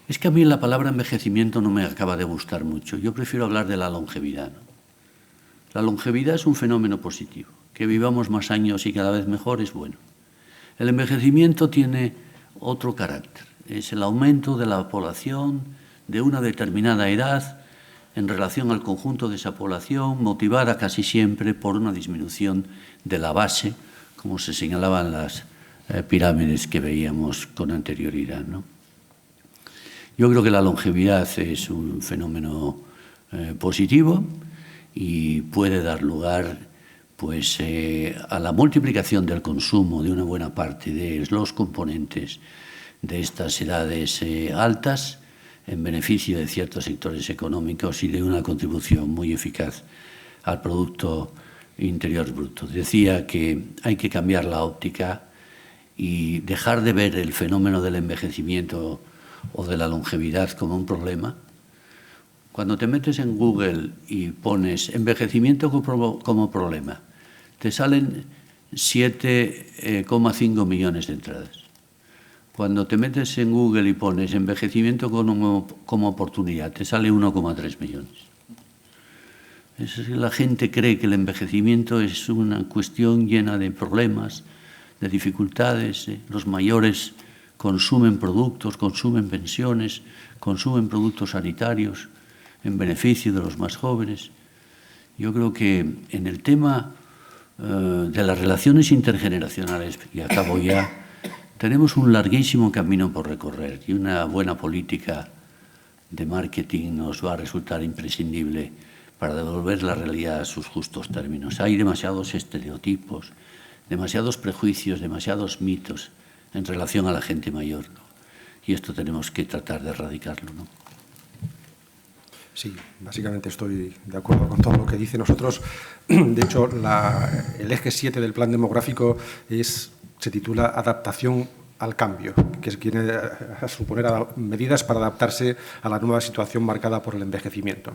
Es que a mí la palabra envejecimiento no me acaba de gustar mucho. Yo prefiero hablar de la longevidad, ¿no? La longevidad es un fenómeno positivo. Que vivamos más años y cada vez mejor es bueno. El envejecimiento tiene otro carácter. Es el aumento de la población de una determinada edad en relación al conjunto de esa población, motivada casi siempre por una disminución de la base, como se señalaban las pirámides que veíamos con anterioridad, ¿no? Yo creo que la longevidad es un fenómeno positivo y puede dar lugar pues, a la multiplicación del consumo de una buena parte de los componentes de estas edades altas en beneficio de ciertos sectores económicos y de una contribución muy eficaz al Producto Interior Bruto. Decía que hay que cambiar la óptica y dejar de ver el fenómeno del envejecimiento o de la longevidad como un problema. Cuando te metes en Google y pones envejecimiento como problema, te salen 7,5 millones de entradas. Cuando te metes en Google y pones envejecimiento como oportunidad, te sale 1,3 millones. La gente cree que el envejecimiento es una cuestión llena de problemas, de dificultades. Los mayores consumen productos, consumen pensiones, consumen productos sanitarios en beneficio de los más jóvenes. Yo creo que en el tema de las relaciones intergeneracionales, y acabo ya, tenemos un larguísimo camino por recorrer y una buena política de marketing nos va a resultar imprescindible para devolver la realidad a sus justos términos. Hay demasiados estereotipos, demasiados prejuicios, demasiados mitos en relación a la gente mayor, ¿no? Y esto tenemos que tratar de erradicarlo, ¿no? Sí, básicamente estoy de acuerdo con todo lo que dice. Nosotros, de hecho, el eje 7 del plan demográfico se titula Adaptación al cambio, que viene a suponer medidas para adaptarse a la nueva situación marcada por el envejecimiento.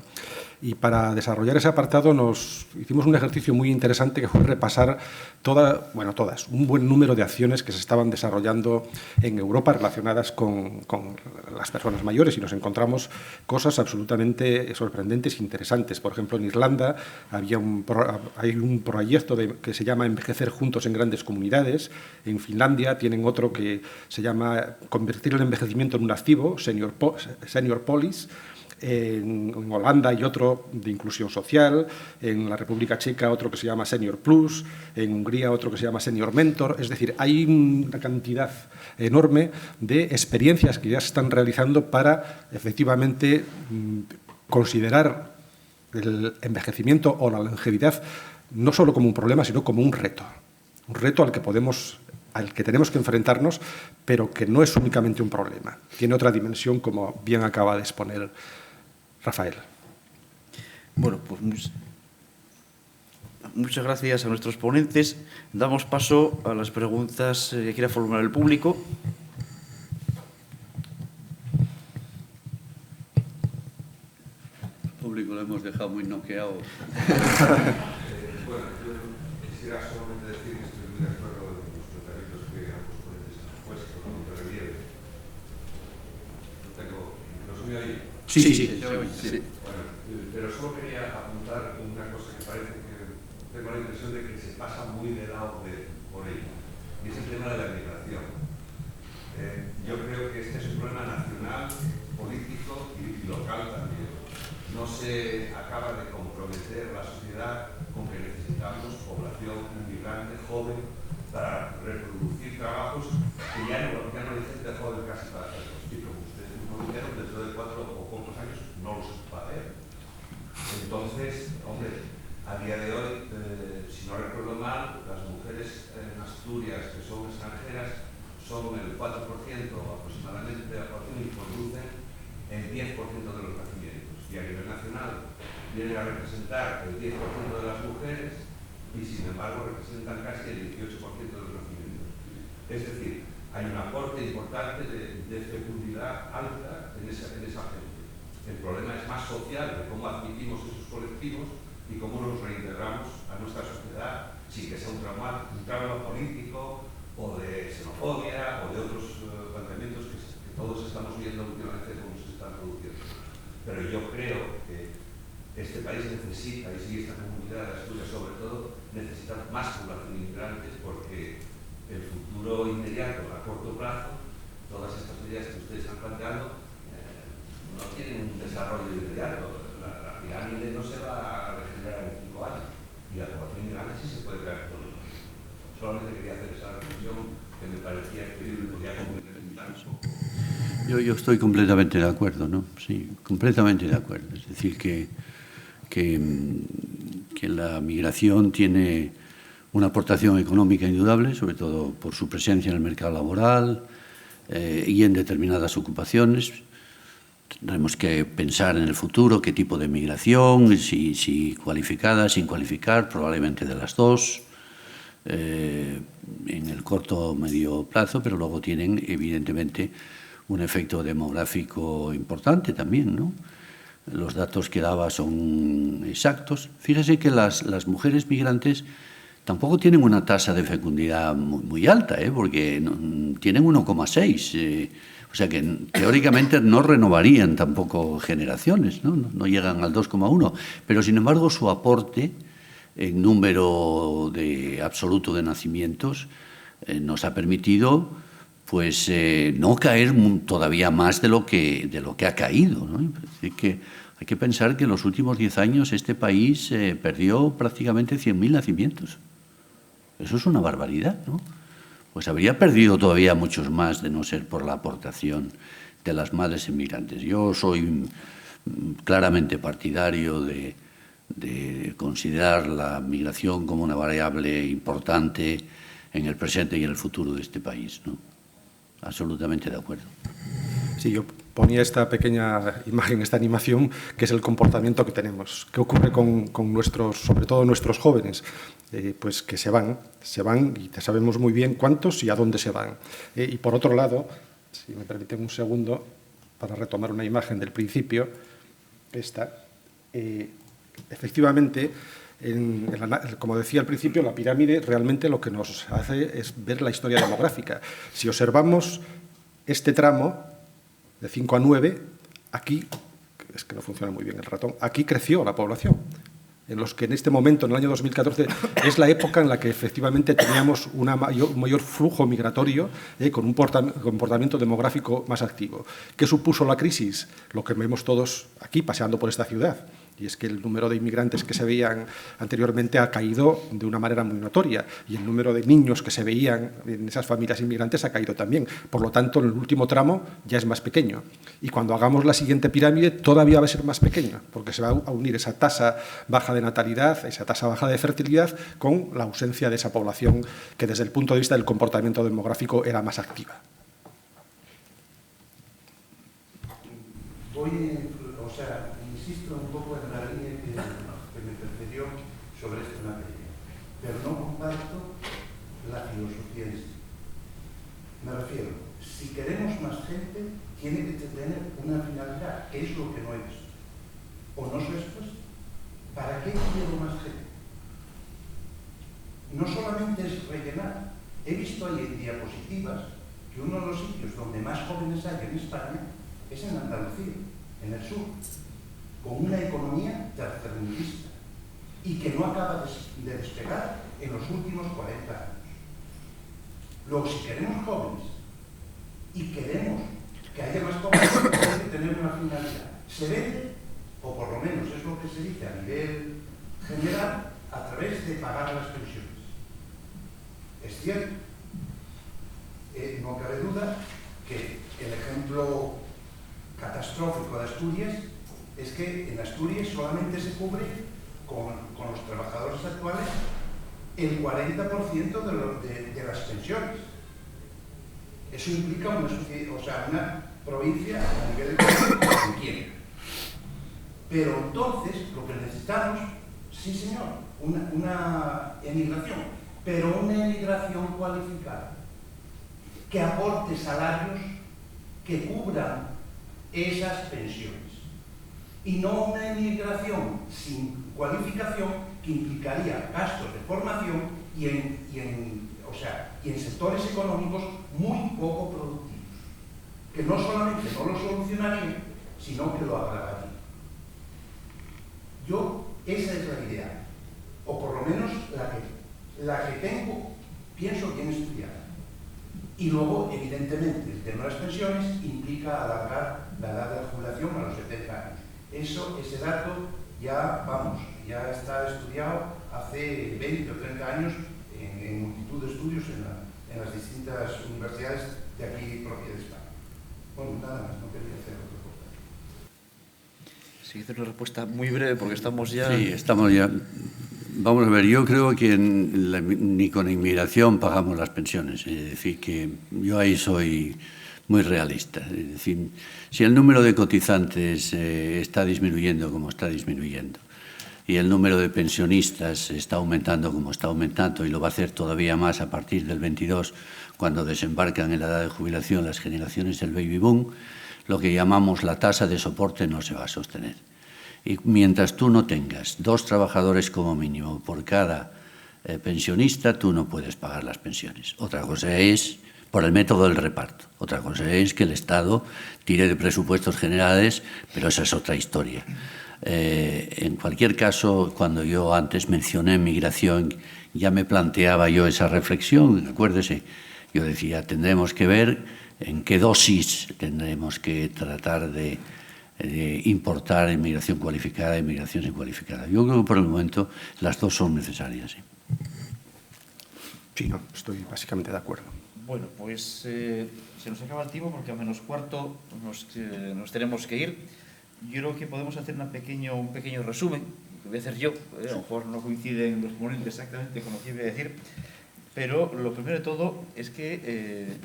Y para desarrollar ese apartado nos hicimos un ejercicio muy interesante que fue repasar un buen número de acciones que se estaban desarrollando en Europa relacionadas con las personas mayores, y nos encontramos cosas absolutamente sorprendentes e interesantes. Por ejemplo, en Irlanda hay un proyecto que se llama Envejecer juntos en grandes comunidades. En Finlandia tienen otro que se llama Convertir el envejecimiento en un activo, Senior Polis. En Holanda hay otro de inclusión social, en la República Checa otro que se llama Senior Plus, en Hungría otro que se llama Senior Mentor. Es decir, hay una cantidad enorme de experiencias que ya se están realizando para efectivamente considerar el envejecimiento o la longevidad no solo como un problema, sino como un reto al que tenemos que enfrentarnos, pero que no es únicamente un problema. Tiene otra dimensión, como bien acaba de exponer Rafael. Bueno, pues muchas gracias a nuestros ponentes. Damos paso a las preguntas que quiera formular el público. El público lo hemos dejado muy noqueado. Bueno, yo quisiera solamente decir que estoy muy de acuerdo con los planteamientos que ambos ponentes han puesto con de relieve. ¿No se me oye? Sí. Bueno, pero solo quería apuntar una cosa que parece que tengo la impresión de que se pasa muy de lado por ello, y es el tema de la migración. Yo creo que este es un problema nacional, político y local también. No se acaba de comprometer la sociedad con que necesitamos población inmigrante joven para reproducir trabajos que ya no hay gente joven casi para hacerlos. Y como ustedes mismos dijeron, dentro de 4 o pocos años no los va a hacer. Entonces, hombre, a día de hoy, si no recuerdo mal, las mujeres en Asturias que son extranjeras son el 4% aproximadamente de la población y producen el 10% de los nacimientos. Y a nivel nacional vienen a representar el 10% de las mujeres y, sin embargo, representan casi el 18% de los nacimientos. Es decir, hay un aporte importante de fecundidad alta en esa gente. El problema es más social, de cómo admitimos esos colectivos y cómo los reintegramos a nuestra sociedad sin que sea un trauma político o de xenofobia o de otros planteamientos que todos estamos viendo últimamente cómo se están produciendo. Pero yo creo que este país necesita, y sí, esta comunidad de Asturias sobre todo, necesita más población inmigrante, porque el futuro inmediato, a corto plazo, todas estas medidas que ustedes están planteando no tienen un desarrollo inmediato. La pirámide no se va a regenerar en 5 años, y la población inmigrante sí se puede crear todo. Solamente quería hacer esa reflexión que me parecía que podía complementar un poco. Yo estoy completamente de acuerdo, ¿no? Sí, completamente de acuerdo. Es decir, que la migración tiene una aportación económica indudable, sobre todo por su presencia en el mercado laboral y en determinadas ocupaciones. Tendremos que pensar en el futuro qué tipo de migración, si cualificada, sin cualificar, probablemente de las dos, en el corto o medio plazo, pero luego tienen evidentemente un efecto demográfico importante también, ¿no? Los datos que daba son exactos. Fíjese que las mujeres migrantes tampoco tienen una tasa de fecundidad muy alta, porque tienen 1,6. O sea que teóricamente no renovarían tampoco generaciones, no llegan al 2,1. Pero sin embargo su aporte en número absoluto de nacimientos nos ha permitido pues no caer todavía más de lo que ha caído, ¿no? Es que hay que pensar que en los últimos 10 años este país perdió prácticamente 100.000 nacimientos. Eso es una barbaridad, ¿no? Pues habría perdido todavía muchos más de no ser por la aportación de las madres inmigrantes. Yo soy claramente partidario de considerar la migración como una variable importante en el presente y en el futuro de este país, ¿no? Absolutamente de acuerdo. Sí, yo ponía esta pequeña imagen, esta animación, que es el comportamiento que tenemos. ¿Qué ocurre con nuestros, sobre todo nuestros jóvenes? Pues que se van y sabemos muy bien cuántos y a dónde se van. Y por otro lado, si me permiten un segundo, para retomar una imagen del principio, efectivamente, como decía al principio, la pirámide realmente lo que nos hace es ver la historia demográfica. Si observamos este tramo de 5 a 9, aquí, es que no funciona muy bien el ratón, aquí creció la población. En los que en este momento, en el año 2014, es la época en la que efectivamente teníamos un mayor flujo migratorio con un comportamiento demográfico más activo. ¿Qué supuso la crisis? Lo que vemos todos aquí paseando por esta ciudad. Y es que el número de inmigrantes que se veían anteriormente ha caído de una manera muy notoria y el número de niños que se veían en esas familias inmigrantes ha caído también. Por lo tanto, en el último tramo ya es más pequeño. Y cuando hagamos la siguiente pirámide todavía va a ser más pequeño, porque se va a unir esa tasa baja de natalidad, esa tasa baja de fertilidad, con la ausencia de esa población que desde el punto de vista del comportamiento demográfico era más activa. Insisto un poco en la línea que me precedió sobre esta materia, pero no comparto la filosofía en sí. Me refiero, si queremos más gente, tiene que tener una finalidad, que es lo que no he visto. ¿O no se expuesto? ¿Para qué quiero más gente? No solamente es rellenar. He visto ahí en diapositivas que uno de los sitios donde más jóvenes hay en España es en Andalucía, en el sur, con una economía tercermundista y que no acaba de despegar en los últimos 40 años. Luego, si queremos jóvenes y queremos que haya más jóvenes, hay que tener una finalidad. Se vende, o por lo menos es lo que se dice a nivel general, a través de pagar las pensiones. Es cierto, no cabe duda que el ejemplo catastrófico de Asturias es que en Asturias solamente se cubre con los trabajadores actuales el 40% de las pensiones. Eso implica una provincia a nivel económico que quiere. Pero entonces lo que necesitamos, sí señor, una emigración, pero una emigración cualificada, que aporte salarios que cubran esas pensiones. Y no una emigración sin cualificación que implicaría gastos de formación y en sectores económicos muy poco productivos. que no solamente no lo solucionaría, sino que lo agravaría. Esa es la idea, o por lo menos la que tengo, pienso bien estudiada. Y luego, evidentemente, el tema de las pensiones implica alargar la edad de la jubilación a los 70 años. Ese dato ya está estudiado hace 20 o 30 años en multitud de estudios en las distintas universidades de aquí propia de España. Bueno, nada más, no quería hacer otra cosa. Sí, hacer una respuesta muy breve porque estamos ya... Sí, estamos ya... Vamos a ver, yo creo que ni con inmigración pagamos las pensiones. Es decir, que yo ahí soy muy realista. Es decir, si el número de cotizantes está disminuyendo como está disminuyendo y el número de pensionistas está aumentando como está aumentando y lo va a hacer todavía más a partir del 22, cuando desembarcan en la edad de jubilación las generaciones del baby boom, lo que llamamos la tasa de soporte no se va a sostener. Y mientras tú no tengas 2 trabajadores como mínimo por cada pensionista, tú no puedes pagar las pensiones. Otra cosa es por el método del reparto. Otra cosa es que el Estado tire de presupuestos generales, pero esa es otra historia. En cualquier caso, cuando yo antes mencioné migración, ya me planteaba yo esa reflexión. Acuérdese, yo decía, tendremos que ver en qué dosis tendremos que tratar de importar inmigración cualificada e inmigración incualificada. Yo creo que por el momento las dos son necesarias. Sí, no, estoy básicamente de acuerdo. Bueno, pues se nos acaba el tiempo porque a -4 nos tenemos que ir. Yo creo que podemos hacer un pequeño resumen, que voy a hacer yo, a lo mejor no coinciden los ponentes exactamente con lo que iba a decir, pero lo primero de todo es que...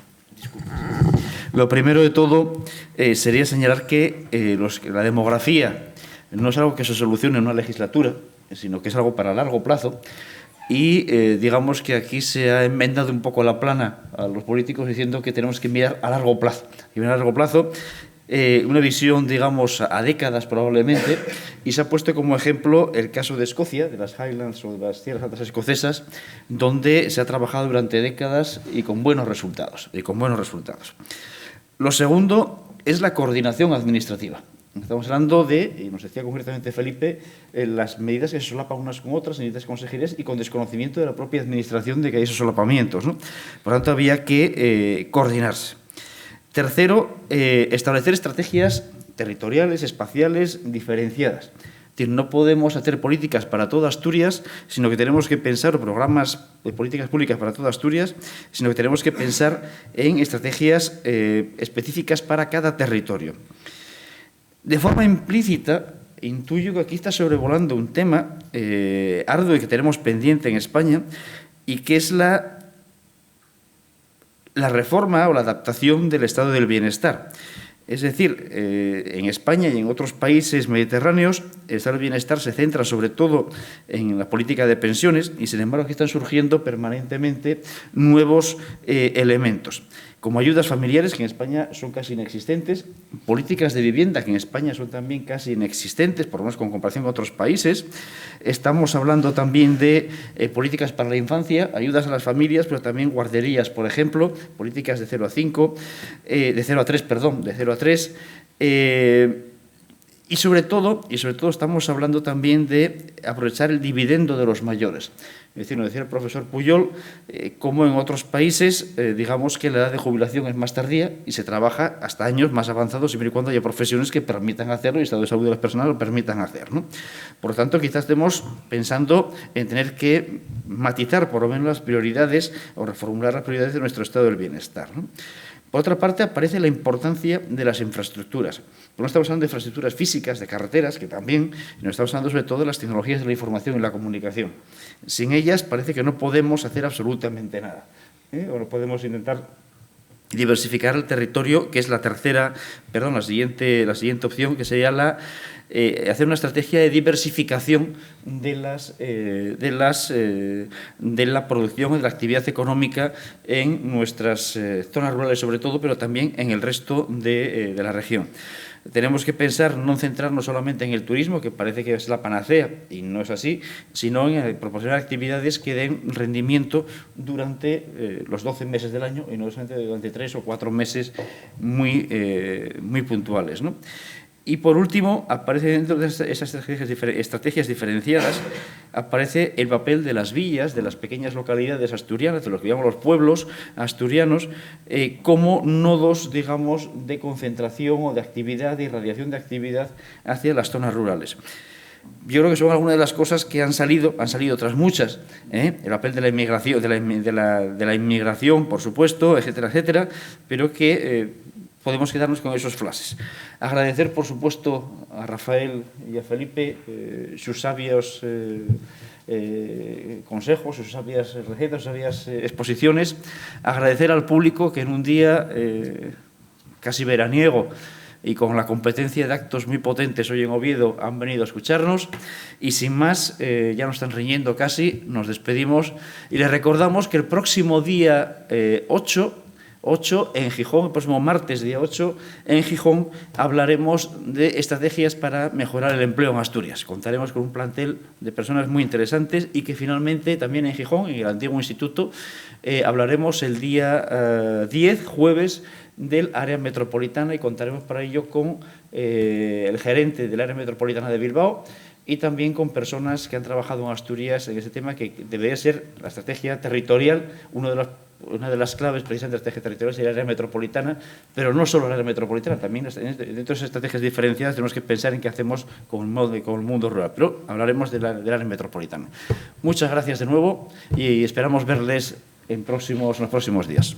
Lo primero de todo sería señalar que la demografía no es algo que se solucione en una legislatura, sino que es algo para largo plazo. Y digamos que aquí se ha enmendado un poco la plana a los políticos diciendo que tenemos que mirar a largo plazo. Y a largo plazo, una visión, digamos, a décadas probablemente, y se ha puesto como ejemplo el caso de Escocia, de las Highlands o de las tierras altas escocesas, donde se ha trabajado durante décadas y con buenos resultados. Lo segundo es la coordinación administrativa. Estamos hablando de, y nos decía concretamente Felipe, las medidas que se solapan unas con otras en distintas consejerías y con desconocimiento de la propia administración de que hay esos solapamientos, ¿no? Por tanto, había que coordinarse. Tercero, establecer estrategias territoriales, espaciales, diferenciadas. Es decir, no podemos hacer políticas para toda Asturias, sino que tenemos que pensar, o programas de políticas públicas para toda Asturias, sino que tenemos que pensar en estrategias específicas para cada territorio. De forma implícita, intuyo que aquí está sobrevolando un tema arduo y que tenemos pendiente en España, y que es la reforma o la adaptación del estado del bienestar. Es decir, en España y en otros países mediterráneos, el estado del bienestar se centra sobre todo en la política de pensiones y, sin embargo, aquí están surgiendo permanentemente nuevos elementos, como ayudas familiares, que en España son casi inexistentes, políticas de vivienda, que en España son también casi inexistentes, por lo menos con comparación con otros países. Estamos hablando también de políticas para la infancia, ayudas a las familias, pero también guarderías, por ejemplo, políticas de 0 a 3, y sobre todo estamos hablando también de aprovechar el dividendo de los mayores. Es decir, nos decía el profesor Puyol, como en otros países, digamos que la edad de jubilación es más tardía y se trabaja hasta años más avanzados, siempre y cuando haya profesiones que permitan hacerlo y el estado de salud de las personas lo permitan hacer, ¿no? Por lo tanto, quizás estemos pensando en tener que matizar por lo menos las prioridades o reformular las prioridades de nuestro estado del bienestar, ¿no? Por otra parte, aparece la importancia de las infraestructuras. No estamos hablando de infraestructuras físicas, de carreteras, que también, sino estamos hablando sobre todo de las tecnologías de la información y la comunicación. Sin ellas parece que no podemos hacer absolutamente nada, o no podemos intentar diversificar el territorio, que es la siguiente opción, que sería hacer una estrategia de diversificación de la producción y de la actividad económica en nuestras zonas rurales sobre todo, pero también en el resto de la región. Tenemos que pensar, no centrarnos solamente en el turismo, que parece que es la panacea, y no es así, sino en proporcionar actividades que den rendimiento durante los 12 meses del año y no solamente durante 3 o 4 meses muy puntuales, ¿no? Y por último, aparece dentro de esas estrategias diferenciadas, aparece el papel de las villas, de las pequeñas localidades asturianas, de los que llamamos los pueblos asturianos, como nodos, digamos, de concentración o de actividad, de irradiación de actividad hacia las zonas rurales. Yo creo que son algunas de las cosas que han salido otras muchas, el papel de la inmigración, de la inmigración, por supuesto, etcétera, etcétera, pero que podemos quedarnos con esos flashes. Agradecer, por supuesto, a Rafael y a Felipe sus sabios consejos, sus sabias recetas, sus sabias exposiciones. Agradecer al público que en un día casi veraniego y con la competencia de actos muy potentes hoy en Oviedo han venido a escucharnos. Y sin más, ya nos están riñendo casi, nos despedimos y les recordamos que el próximo día 8 en Gijón, el próximo martes, día 8, en Gijón, hablaremos de estrategias para mejorar el empleo en Asturias. Contaremos con un plantel de personas muy interesantes y que finalmente también en Gijón, en el antiguo instituto, hablaremos el día 10, jueves, del área metropolitana y contaremos para ello con el gerente del área metropolitana de Bilbao y también con personas que han trabajado en Asturias en ese tema que debería ser la estrategia territorial, una de las claves precisamente de la estrategia territorial sería el área metropolitana, pero no solo el área metropolitana, también dentro de esas estrategias diferenciadas tenemos que pensar en qué hacemos con el mundo rural, pero hablaremos del área metropolitana. Muchas gracias de nuevo y esperamos verles en los próximos días.